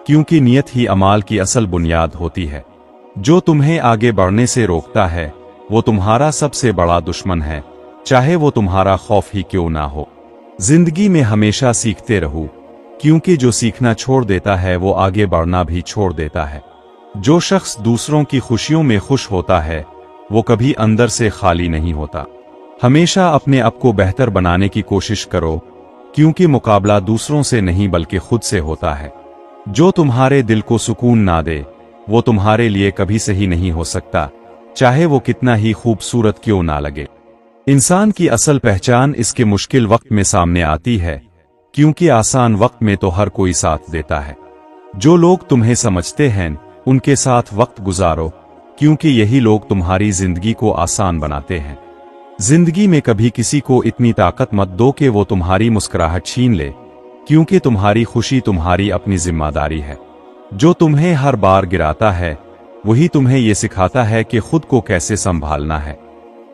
S1: क्योंकि नीयत ही अमाल की असल बुनियाद होती है। जो तुम्हें आगे बढ़ने से रोकता है वो तुम्हारा सबसे बड़ा दुश्मन है, चाहे वो तुम्हारा खौफ ही क्यों ना हो। जिंदगी में हमेशा सीखते रहो, क्योंकि जो सीखना छोड़ देता है वो आगे बढ़ना भी छोड़ देता है। जो शख्स दूसरों की खुशियों में खुश होता है वो कभी अंदर से खाली नहीं होता। हमेशा अपने आप को बेहतर बनाने की कोशिश करो, क्योंकि मुकाबला दूसरों से नहीं बल्कि खुद से होता है। जो तुम्हारे दिल को सुकून ना दे वो तुम्हारे लिए कभी सही नहीं हो सकता, चाहे वो कितना ही खूबसूरत क्यों ना लगे। इंसान की असल पहचान इसके मुश्किल वक्त में सामने आती है, क्योंकि आसान वक्त में तो हर कोई साथ देता है। जो लोग तुम्हें समझते हैं उनके साथ वक्त गुजारो, क्योंकि यही लोग तुम्हारी जिंदगी को आसान बनाते हैं। जिंदगी में कभी किसी को इतनी ताकत मत दो कि वो तुम्हारी मुस्कुराहट छीन ले, क्योंकि तुम्हारी खुशी तुम्हारी अपनी जिम्मेदारी है। जो तुम्हें हर बार गिराता है वही तुम्हें ये सिखाता है कि खुद को कैसे संभालना है।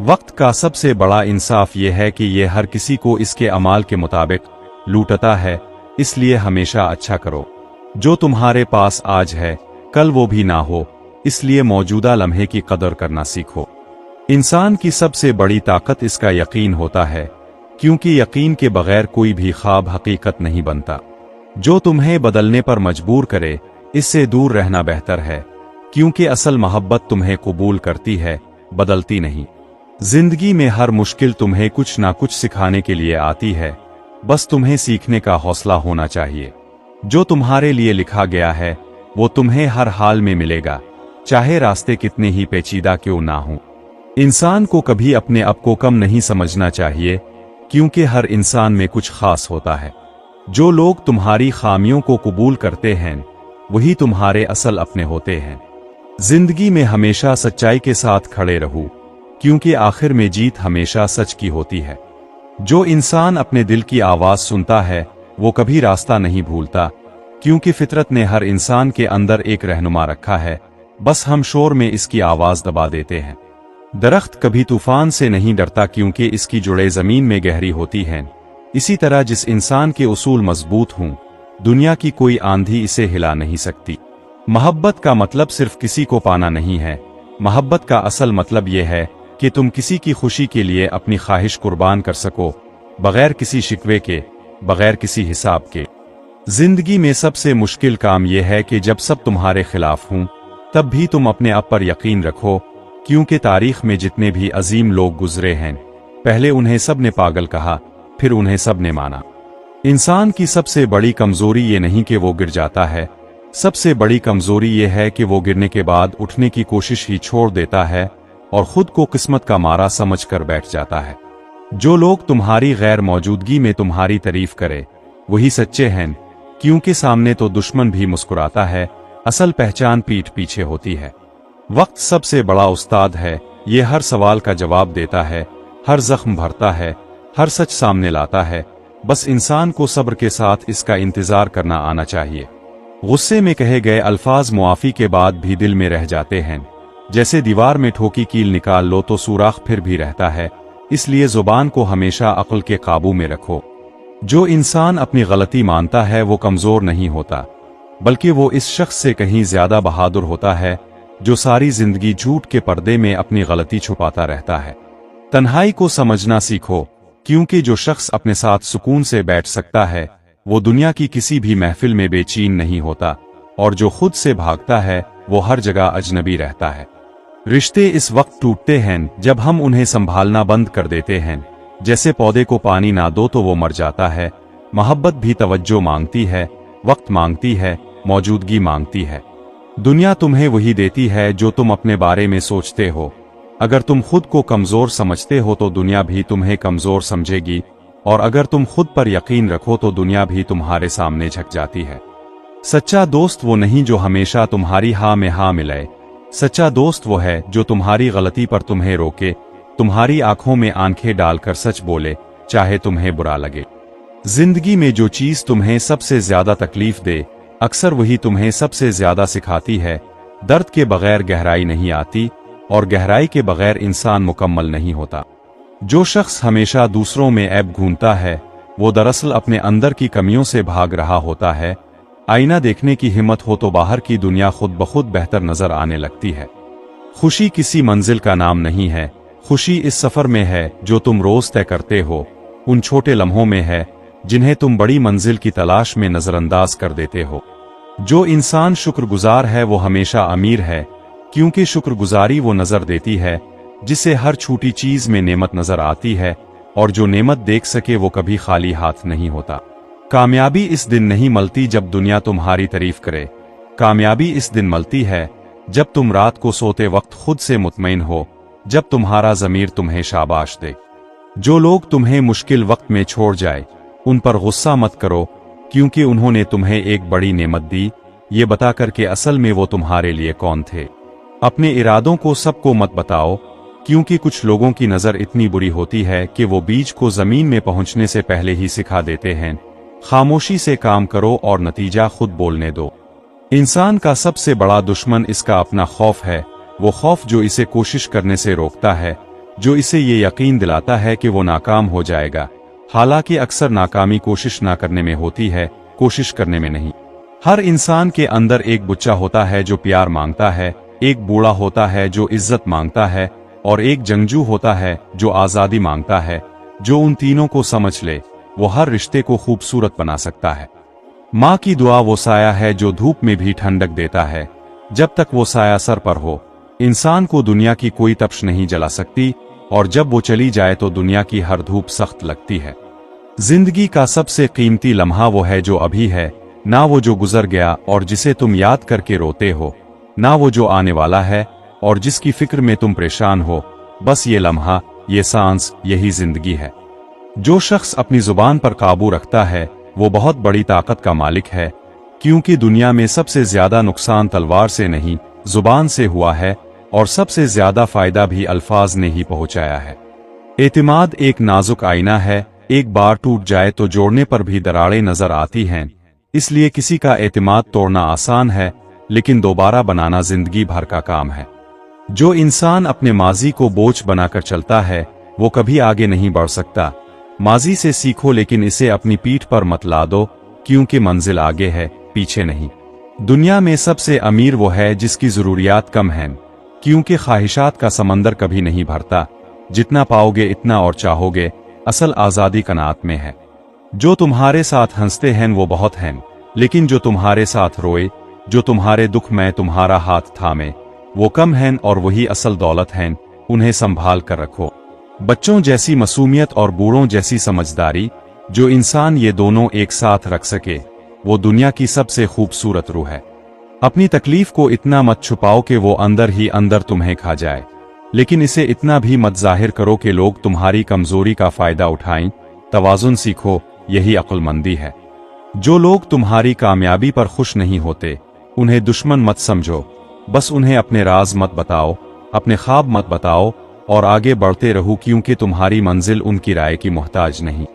S1: वक्त का सबसे बड़ा इंसाफ ये है कि ये हर किसी को इसके अमाल के मुताबिक लूटता है, इसलिए हमेशा अच्छा करो। जो तुम्हारे पास आज है कल वो भी ना हो, इसलिए मौजूदा लम्हे की कदर करना सीखो। इंसान की सबसे बड़ी ताकत इसका यकीन होता है, क्योंकि यकीन के बगैर कोई भी ख्वाब हकीकत नहीं बनता। जो तुम्हें बदलने पर मजबूर करे इससे दूर रहना बेहतर है, क्योंकि असल मोहब्बत तुम्हें कबूल करती है, बदलती नहीं। जिंदगी में हर मुश्किल तुम्हें कुछ ना कुछ सिखाने के लिए आती है, बस तुम्हें सीखने का हौसला होना चाहिए। जो तुम्हारे लिए लिखा गया है वो तुम्हें हर हाल में मिलेगा, चाहे रास्ते कितने ही पेचीदा क्यों ना हो। इंसान को कभी अपने आप को कम नहीं समझना चाहिए, क्योंकि हर इंसान में कुछ खास होता है। जो लोग तुम्हारी खामियों को कबूल करते हैं वही तुम्हारे असल अपने होते हैं। जिंदगी में हमेशा सच्चाई के साथ खड़े रहो, क्योंकि आखिर में जीत हमेशा सच की होती है। जो इंसान अपने दिल की आवाज सुनता है वो कभी रास्ता नहीं भूलता, क्योंकि फितरत ने हर इंसान के अंदर एक रहनुमा रखा है, बस हम शोर में इसकी आवाज दबा देते हैं। दरख्त कभी तूफान से नहीं डरता, क्योंकि इसकी जुड़े जमीन में गहरी होती हैं। इसी तरह जिस इंसान के उसूल मजबूत हों, दुनिया की कोई आंधी इसे हिला नहीं सकती। मोहब्बत का मतलब सिर्फ किसी को पाना नहीं है, मोहब्बत का असल मतलब यह है कि तुम किसी की खुशी के लिए अपनी ख्वाहिश कुर्बान कर सको, बगैर किसी शिकवे के, बगैर किसी हिसाब के। जिंदगी में सबसे मुश्किल काम यह है कि जब सब तुम्हारे खिलाफ हों, तब भी तुम अपने आप पर यकीन रखो, क्योंकि तारीख में जितने भी अजीम लोग गुजरे हैं, पहले उन्हें सब ने पागल कहा, फिर उन्हें सब ने माना। इंसान की सबसे बड़ी कमजोरी ये नहीं कि वो गिर जाता है, सबसे बड़ी कमजोरी ये है कि वो गिरने के बाद उठने की कोशिश ही छोड़ देता है और खुद को किस्मत का मारा समझकर बैठ जाता है। जो लोग तुम्हारी गैर मौजूदगी में तुम्हारी तारीफ करे वही सच्चे हैं, क्योंकि सामने तो दुश्मन भी मुस्कुराता है, असल पहचान पीठ पीछे होती है। वक्त सबसे बड़ा उस्ताद है, ये हर सवाल का जवाब देता है, हर जख्म भरता है, हर सच सामने लाता है, बस इंसान को सब्र के साथ इसका इंतजार करना आना चाहिए। गुस्से में कहे गए अल्फाज मुआफी के बाद भी दिल में रह जाते हैं, जैसे दीवार में ठोकी कील निकाल लो तो सुराख फिर भी रहता है, इसलिए जुबान को हमेशा अक्ल के काबू में रखो। जो इंसान अपनी गलती मानता है वो कमजोर नहीं होता, बल्कि वो इस शख्स से कहीं ज्यादा बहादुर होता है जो सारी जिंदगी झूठ के पर्दे में अपनी गलती छुपाता रहता है। तन्हाई को समझना सीखो, क्योंकि जो शख्स अपने साथ सुकून से बैठ सकता है वो दुनिया की किसी भी महफिल में बेचैन नहीं होता, और जो खुद से भागता है वो हर जगह अजनबी रहता है। रिश्ते इस वक्त टूटते हैं जब हम उन्हें संभालना बंद कर देते हैं, जैसे पौधे को पानी ना दो तो वो मर जाता है। मोहब्बत भी तवज्जो मांगती है, वक्त मांगती है, मौजूदगी मांगती है। दुनिया तुम्हें वही देती है जो तुम अपने बारे में सोचते हो। अगर तुम खुद को कमजोर समझते हो तो दुनिया भी तुम्हें कमजोर समझेगी, और अगर तुम खुद पर यकीन रखो तो दुनिया भी तुम्हारे सामने झुक जाती है। सच्चा दोस्त वो नहीं जो हमेशा तुम्हारी हाँ में हाँ मिलाए, सच्चा दोस्त वो है जो तुम्हारी गलती पर तुम्हें रोके, तुम्हारी आंखों में आंखें डालकर सच बोले, चाहे तुम्हें बुरा लगे। जिंदगी में जो चीज तुम्हें सबसे ज्यादा तकलीफ दे, अक्सर वही तुम्हें सबसे ज्यादा सिखाती है। दर्द के बगैर गहराई नहीं आती, और गहराई के बगैर इंसान मुकम्मल नहीं होता। जो शख्स हमेशा दूसरों में ऐब ढूंढता है वो दरअसल अपने अंदर की कमियों से भाग रहा होता है। आईना देखने की हिम्मत हो तो बाहर की दुनिया खुद ब खुद बेहतर नजर आने लगती है। खुशी किसी मंजिल का नाम नहीं है, खुशी इस सफर में है जो तुम रोज तय करते हो, उन छोटे लम्हों में है जिन्हें तुम बड़ी मंजिल की तलाश में नजरअंदाज कर देते हो। जो इंसान शुक्रगुजार है वो हमेशा अमीर है, क्योंकि शुक्रगुजारी वो नजर देती है जिसे हर छोटी चीज में नेमत नजर आती है, और जो नेमत देख सके वो कभी खाली हाथ नहीं होता। कामयाबी इस दिन नहीं मिलती जब दुनिया तुम्हारी तारीफ करे, कामयाबी इस दिन मिलती है जब तुम रात को सोते वक्त खुद से मुतमईन हो, जब तुम्हारा ज़मीर तुम्हें शाबाश दे। जो लोग तुम्हें मुश्किल वक्त में छोड़ जाए उन पर गुस्सा मत करो, क्योंकि उन्होंने तुम्हें एक बड़ी नेमत दी, ये बताकर के असल में वो तुम्हारे लिए कौन थे। अपने इरादों को सबको मत बताओ, क्योंकि कुछ लोगों की नज़र इतनी बुरी होती है कि वो बीज को ज़मीन में पहुंचने से पहले ही सिखा देते हैं। खामोशी से काम करो और नतीजा खुद बोलने दो। इंसान का सबसे बड़ा दुश्मन इसका अपना खौफ है, वो खौफ जो इसे कोशिश करने से रोकता है, जो इसे ये यकीन दिलाता है कि वो नाकाम हो जाएगा। हालांकि अक्सर नाकामी कोशिश ना करने में होती है, कोशिश करने में नहीं। हर इंसान के अंदर एक बच्चा होता है जो प्यार मांगता है, एक बूढ़ा होता है जो इज्जत मांगता है, और एक जंगजू होता है जो आजादी मांगता है। जो उन तीनों को समझ ले वो हर रिश्ते को खूबसूरत बना सकता है। माँ की दुआ वो साया है जो धूप में भी ठंडक देता है। जब तक वो साया सर पर हो, इंसान को दुनिया की कोई तपश नहीं जला सकती, और जब वो चली जाए तो दुनिया की हर धूप सख्त लगती है। जिंदगी का सबसे कीमती लम्हा वो है जो अभी है, ना वो जो गुजर गया और जिसे तुम याद करके रोते हो, ना वो जो आने वाला है और जिसकी फिक्र में तुम परेशान हो। बस ये लम्हा, ये सांस, यही जिंदगी है। जो शख्स अपनी जुबान पर काबू रखता है वो बहुत बड़ी ताकत का मालिक है, क्योंकि दुनिया में सबसे ज्यादा नुकसान तलवार से नहीं जुबान से हुआ है और सबसे ज्यादा फायदा भी अल्फाज ने ही पहुंचाया है। एतिमाद एक नाजुक आईना है, एक बार टूट जाए तो जोड़ने पर भी दरारें नजर आती हैं। इसलिए किसी का एतिमाद तोड़ना आसान है, लेकिन दोबारा बनाना जिंदगी भर का काम है। जो इंसान अपने माजी को बोझ बनाकर चलता है वो कभी आगे नहीं बढ़ सकता। माजी से सीखो, लेकिन इसे अपनी पीठ पर मत ला दो, क्योंकि मंजिल आगे है, पीछे नहीं। दुनिया में सबसे अमीर वो है जिसकी जरूरियात कम हैं, क्योंकि ख्वाहिशात का समंदर कभी नहीं भरता। जितना पाओगे इतना और चाहोगे, असल आजादी कनात में है। जो तुम्हारे साथ हंसते हैं वो बहुत हैं, लेकिन जो तुम्हारे साथ रोए, जो तुम्हारे दुख में तुम्हारा हाथ थामे, वो कम हैं और वही असल दौलत हैं। उन्हें संभाल कर रखो। बच्चों जैसी मासूमियत और बूढ़ों जैसी समझदारी, जो इंसान ये दोनों एक साथ रख सके, वो दुनिया की सबसे खूबसूरत रूह है। अपनी तकलीफ को इतना मत छुपाओ कि वो अंदर ही अंदर तुम्हें खा जाए, लेकिन इसे इतना भी मत जाहिर करो कि लोग तुम्हारी कमजोरी का फायदा उठाएं। तवाज़ुन सीखो, यही अक्लमंदी है। जो लोग तुम्हारी कामयाबी पर खुश नहीं होते, उन्हें दुश्मन मत समझो, बस उन्हें अपने राज मत बताओ, अपने ख्वाब मत बताओ और आगे बढ़ते रहो, क्योंकि तुम्हारी मंजिल उनकी राय की मोहताज नहीं।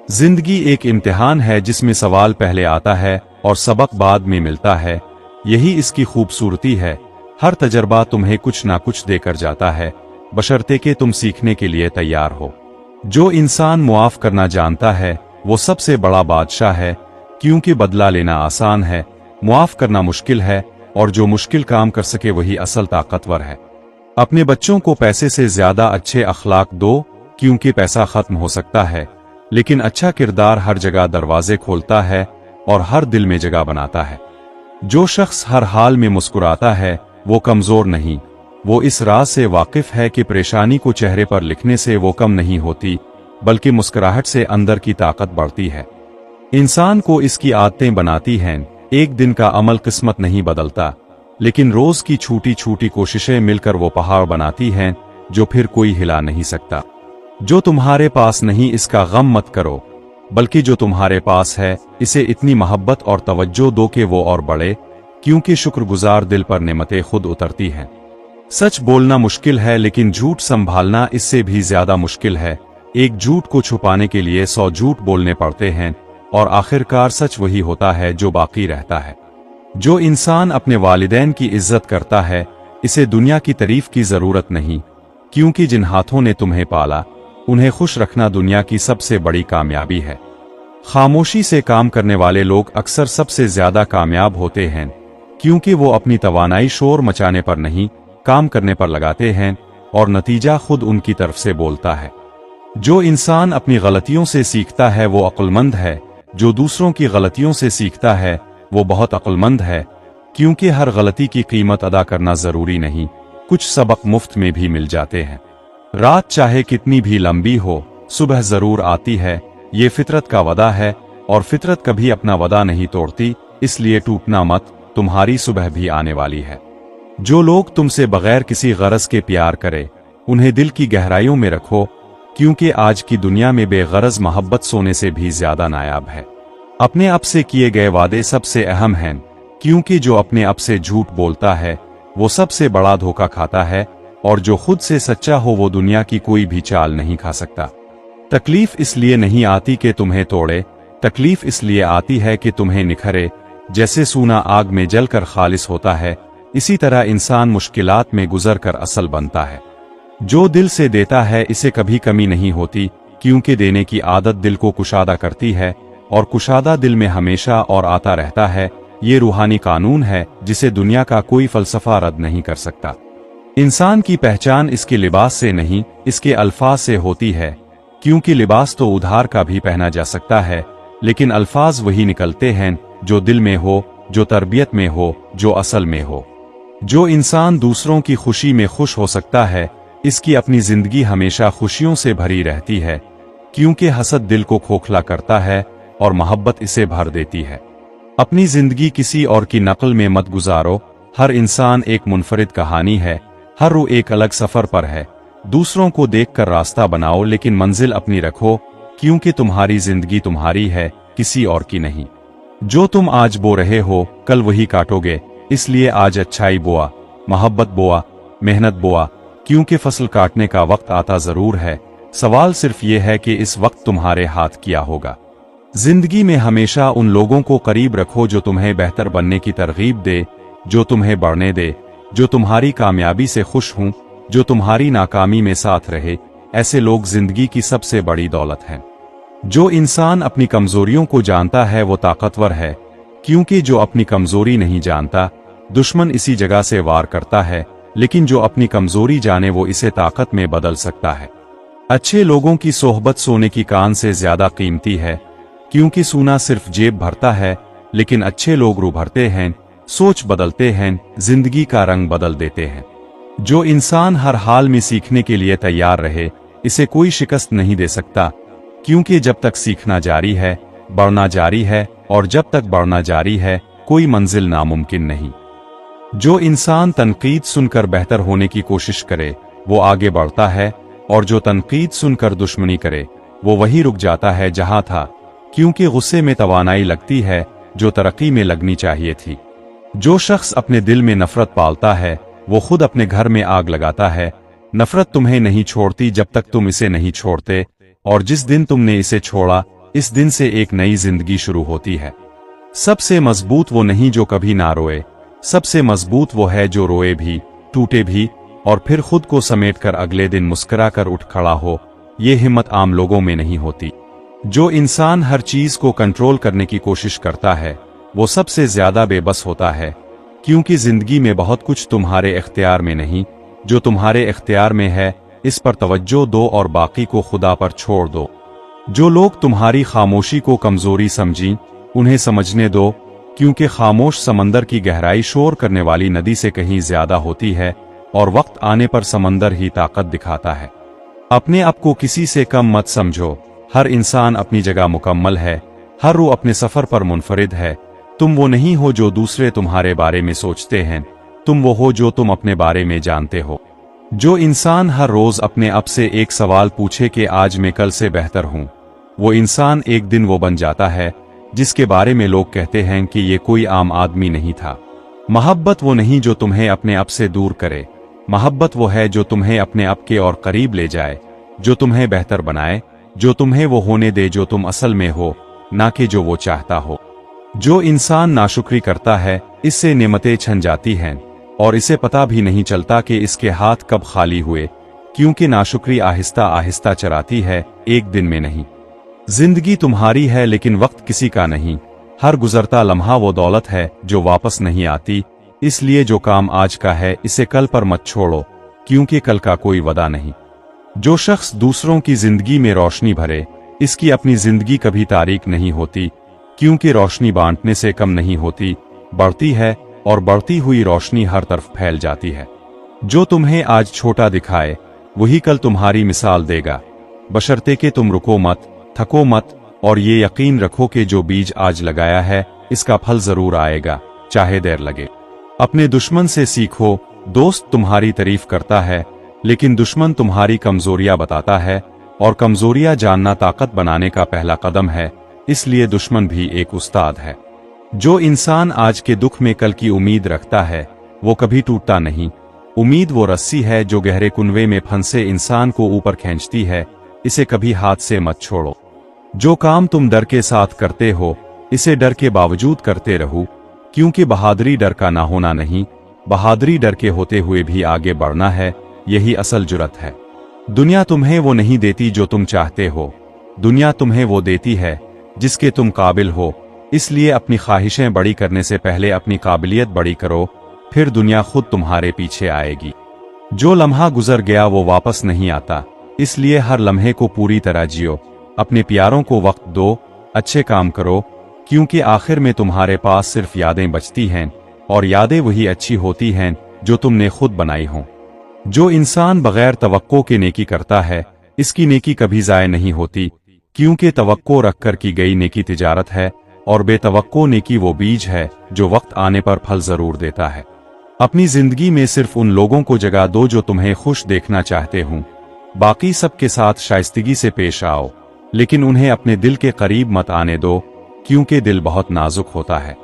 S1: जिंदगी एक इम्तिहान है जिसमें सवाल पहले आता है और सबक बाद में मिलता है। यही इसकी खूबसूरती है। हर तजर्बा तुम्हें कुछ ना कुछ देकर जाता है, बशर्ते कि तुम सीखने के लिए तैयार हो। जो इंसान मुआफ करना जानता है वो सबसे बड़ा बादशाह है, क्योंकि बदला लेना आसान है, मुआफ करना मुश्किल है, और जो मुश्किल काम कर सके वही असल ताकतवर है। अपने बच्चों को पैसे से ज्यादा अच्छे अखलाक दो, क्योंकि पैसा खत्म हो सकता है, लेकिन अच्छा किरदार हर जगह दरवाजे खोलता है और हर दिल में जगह बनाता है। जो शख्स हर हाल में मुस्कुराता है वो कमजोर नहीं, वो इस राज से वाकिफ है कि परेशानी को चेहरे पर लिखने से वो कम नहीं होती, बल्कि मुस्कुराहट से अंदर की ताकत बढ़ती है। इंसान को इसकी आदतें बनाती हैं। एक दिन का अमल किस्मत नहीं बदलता, लेकिन रोज की छोटी छोटी कोशिशें मिलकर वो पहाड़ बनाती हैं जो फिर कोई हिला नहीं सकता। जो तुम्हारे पास नहीं इसका गम मत करो, बल्कि जो तुम्हारे पास है इसे इतनी मोहब्बत और तवज्जो दो कि वो और बढ़े, क्योंकि शुक्रगुजार दिल पर नेमतें खुद उतरती हैं। सच बोलना मुश्किल है, लेकिन झूठ संभालना इससे भी ज्यादा मुश्किल है। एक झूठ को छुपाने के लिए 100 झूठ बोलने पड़ते हैं, और आखिरकार सच वही होता है जो बाकी रहता है। जो इंसान अपने वालिदैन की इज्जत करता है, इसे दुनिया की तारीफ की जरूरत नहीं, क्योंकि जिन हाथों ने तुम्हें पाला उन्हें खुश रखना दुनिया की सबसे बड़ी कामयाबी है। खामोशी से काम करने वाले लोग अक्सर सबसे ज्यादा कामयाब होते हैं, क्योंकि वो अपनी तवानाई शोर मचाने पर नहीं, काम करने पर लगाते हैं, और नतीजा खुद उनकी तरफ से बोलता है। जो इंसान अपनी गलतियों से सीखता है वो अक्लमंद है। जो दूसरों की गलतियों से सीखता है वो बहुत अक्लमंद है, क्योंकि हर गलती की कीमत अदा करना जरूरी नहीं, कुछ सबक मुफ्त में भी मिल जाते हैं। रात चाहे कितनी भी लंबी हो, सुबह जरूर आती है, ये फितरत का वदा है, और फितरत कभी अपना वदा नहीं तोड़ती, इसलिए टूटना मत, तुम्हारी सुबह भी आने वाली है। जो लोग तुमसे बगैर किसी गरज के प्यार करे, उन्हें दिल की गहराइयों में रखो, क्योंकि आज की दुनिया में बेगरज मोहब्बत सोने से भी ज्यादा नायाब है। अपने आप से किए गए वादे सबसे अहम हैं, क्योंकि जो अपने आप से झूठ बोलता है वो सबसे बड़ा धोखा खाता है, और जो खुद से सच्चा हो वो दुनिया की कोई भी चाल नहीं खा सकता। तकलीफ इसलिए नहीं आती कि तुम्हें तोड़े, तकलीफ इसलिए आती है कि तुम्हें निखरे। जैसे सूना आग में जलकर खालिस होता है, इसी तरह इंसान मुश्किलात में गुजर कर असल बनता है। जो दिल से देता है इसे कभी कमी नहीं होती, क्योंकि देने की आदत दिल को कुशादा करती है, और कुशादा दिल में हमेशा और आता रहता है। ये रूहानी कानून है जिसे दुनिया का कोई फलसफा रद्द नहीं कर सकता। इंसान की पहचान इसके लिबास से नहीं, इसके अल्फाज से होती है, क्योंकि लिबास तो उधार का भी पहना जा सकता है, लेकिन अल्फाज वही निकलते हैं जो दिल में हो, जो तरबियत में हो, जो असल में हो। जो इंसान दूसरों की खुशी में खुश हो सकता है, इसकी अपनी जिंदगी हमेशा खुशियों से भरी रहती है, क्योंकि हसद दिल को खोखला करता है और मोहब्बत इसे भर देती है। अपनी जिंदगी किसी और की नकल में मत गुजारो। हर इंसान एक मुनफरिद कहानी है, हर रूह एक अलग सफर पर है। दूसरों को देखकर रास्ता बनाओ, लेकिन मंजिल अपनी रखो, क्योंकि तुम्हारी जिंदगी तुम्हारी है, किसी और की नहीं। जो तुम आज बो रहे हो कल वही काटोगे, इसलिए आज अच्छाई बोआ, मोहब्बत बोआ, मेहनत बोआ, क्योंकि फसल काटने का वक्त आता जरूर है। सवाल सिर्फ ये है कि इस वक्त तुम्हारे हाथ क्या होगा। जिंदगी में हमेशा उन लोगों को करीब रखो जो तुम्हें बेहतर बनने की तरगीब दे, जो तुम्हें बढ़ने दे, जो तुम्हारी कामयाबी से खुश हों, जो तुम्हारी नाकामी में साथ रहे। ऐसे लोग जिंदगी की सबसे बड़ी दौलत हैं। जो इंसान अपनी कमजोरियों को जानता है वो ताकतवर है, क्योंकि जो अपनी कमजोरी नहीं जानता दुश्मन इसी जगह से वार करता है, लेकिन जो अपनी कमजोरी जाने वो इसे ताकत में बदल सकता है। अच्छे लोगों की सोहबत सोने की कान से ज्यादा कीमती है, क्योंकि सोना सिर्फ जेब भरता है, लेकिन अच्छे लोग रूह भरते हैं, सोच बदलते हैं, जिंदगी का रंग बदल देते हैं। जो इंसान हर हाल में सीखने के लिए तैयार रहे, इसे कोई शिकस्त नहीं दे सकता, क्योंकि जब तक सीखना जारी है, बढ़ना जारी है, और जब तक बढ़ना जारी है, कोई मंजिल नामुमकिन नहीं। जो इंसान तनकीद सुनकर बेहतर होने की कोशिश करे, वो आगे बढ़ता है, और जो तनकीद सुनकर दुश्मनी करे, वो वही रुक जाता है जहां था, क्योंकि गुस्से में तवानाई लगती है जो तरक्की में लगनी चाहिए थी। जो शख्स अपने दिल में नफरत पालता है, वो खुद अपने घर में आग लगाता है। नफरत तुम्हें नहीं छोड़ती जब तक तुम इसे नहीं छोड़ते, और जिस दिन तुमने इसे छोड़ा, इस दिन से एक नई जिंदगी शुरू होती है। सबसे मजबूत वो नहीं जो कभी ना रोए, सबसे मजबूत वो है जो रोए भी, टूटे भी, और फिर खुद को समेटकर अगले दिन मुस्कुराकर उठ खड़ा हो। ये हिम्मत आम लोगों में नहीं होती। जो इंसान हर चीज को कंट्रोल करने की कोशिश करता है, वो सबसे ज्यादा बेबस होता है, क्योंकि जिंदगी में बहुत कुछ तुम्हारे इख्तियार में नहीं, जो तुम्हारे इख्तियार में है इस पर तवज्जो दो और बाकी को खुदा पर छोड़ दो। जो लोग तुम्हारी खामोशी को कमजोरी समझीं, उन्हें समझने दो, क्योंकि खामोश समंदर की गहराई शोर करने वाली नदी से कहीं ज्यादा होती है, और वक्त आने पर समंदर ही ताकत दिखाता है। अपने आप को किसी से कम मत समझो। हर इंसान अपनी जगह मुकम्मल है, हर रूह अपने सफर पर मुनफरिद है। तुम वो नहीं हो जो दूसरे तुम्हारे बारे में सोचते हैं, तुम वो हो जो तुम अपने बारे में जानते हो। जो इंसान हर रोज अपने आप से एक सवाल पूछे कि आज मैं कल से बेहतर हूं, वो इंसान एक दिन वो बन जाता है जिसके बारे में लोग कहते हैं कि ये कोई आम आदमी नहीं था। मोहब्बत वो नहीं जो तुम्हें अपने आप से दूर करे, मोहब्बत वो है जो तुम्हें अपने आप के और करीब ले जाए, जो तुम्हें बेहतर बनाए, जो तुम्हें वो होने दे जो तुम असल में हो, ना कि जो वो चाहता हो। जो इंसान नाशुक्री करता है, इससे नेमतें छन जाती हैं, और इसे पता भी नहीं चलता कि इसके हाथ कब खाली हुए, क्योंकि नाशुक्री आहिस्ता आहिस्ता चराती है, एक दिन में नहीं। जिंदगी तुम्हारी है लेकिन वक्त किसी का नहीं। हर गुजरता लम्हा वो दौलत है जो वापस नहीं आती, इसलिए जो काम आज का है इसे कल पर मत छोड़ो, क्योंकि कल का कोई वदा नहीं। जो शख्स दूसरों की जिंदगी में रोशनी भरे, इसकी अपनी जिंदगी कभी तारीक नहीं होती, क्योंकि रोशनी बांटने से कम नहीं होती, बढ़ती है, और बढ़ती हुई रोशनी हर तरफ फैल जाती है। जो तुम्हें आज छोटा दिखाए, वही कल तुम्हारी मिसाल देगा, बशर्ते कि तुम रुको मत, थको मत, और ये यकीन रखो कि जो बीज आज लगाया है इसका फल जरूर आएगा, चाहे देर लगे। अपने दुश्मन से सीखो। दोस्त तुम्हारी तारीफ करता है, लेकिन दुश्मन तुम्हारी कमजोरियां बताता है, और कमजोरियां जानना ताकत बनाने का पहला कदम है, इसलिए दुश्मन भी एक उस्ताद है। जो इंसान आज के दुख में कल की उम्मीद रखता है, वो कभी टूटता नहीं। उम्मीद वो रस्सी है जो गहरे कुनवे में फंसे इंसान को ऊपर खींचती है, इसे कभी हाथ से मत छोड़ो। जो काम तुम डर के साथ करते हो, इसे डर के बावजूद करते रहो, क्योंकि बहादुरी डर का ना होना नहीं, बहादुरी डर के होते हुए भी आगे बढ़ना है, यही असल जुर्रत है। दुनिया तुम्हें वो नहीं देती जो तुम चाहते हो, दुनिया तुम्हें वो देती है जिसके तुम काबिल हो, इसलिए अपनी ख्वाहिशें बड़ी करने से पहले अपनी काबिलियत बड़ी करो, फिर दुनिया खुद तुम्हारे पीछे आएगी। जो लम्हा गुजर गया वो वापस नहीं आता, इसलिए हर लम्हे को पूरी तरह जियो, अपने प्यारों को वक्त दो, अच्छे काम करो, क्योंकि आखिर में तुम्हारे पास सिर्फ यादें बचती हैं, और यादें वही अच्छी होती हैं जो तुमने खुद बनाई हों। जो इंसान बगैर तवक्को के नेकी करता है, इसकी नेकी कभी ज़ाय नहीं होती, क्योंकि तवक्को रखकर की गई नेकी तिजारत है, और बेतवक्को नेकी वो बीज है जो वक्त आने पर फल जरूर देता है। अपनी जिंदगी में सिर्फ उन लोगों को जगह दो जो तुम्हें खुश देखना चाहते हों, बाकी सबके साथ शाइस्तगी से पेश आओ, लेकिन उन्हें अपने दिल के करीब मत आने दो, क्योंकि दिल बहुत नाजुक होता है।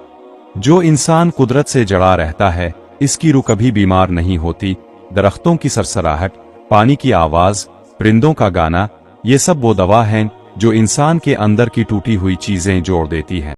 S1: जो इंसान कुदरत से जड़ा रहता है, इसकी रूह कभी बीमार नहीं होती। दरख्तों की सरसराहट, पानी की आवाज, परिंदों का गाना, ये सब वो दवा हैं जो इंसान के अंदर की टूटी हुई चीजें जोड़ देती हैं।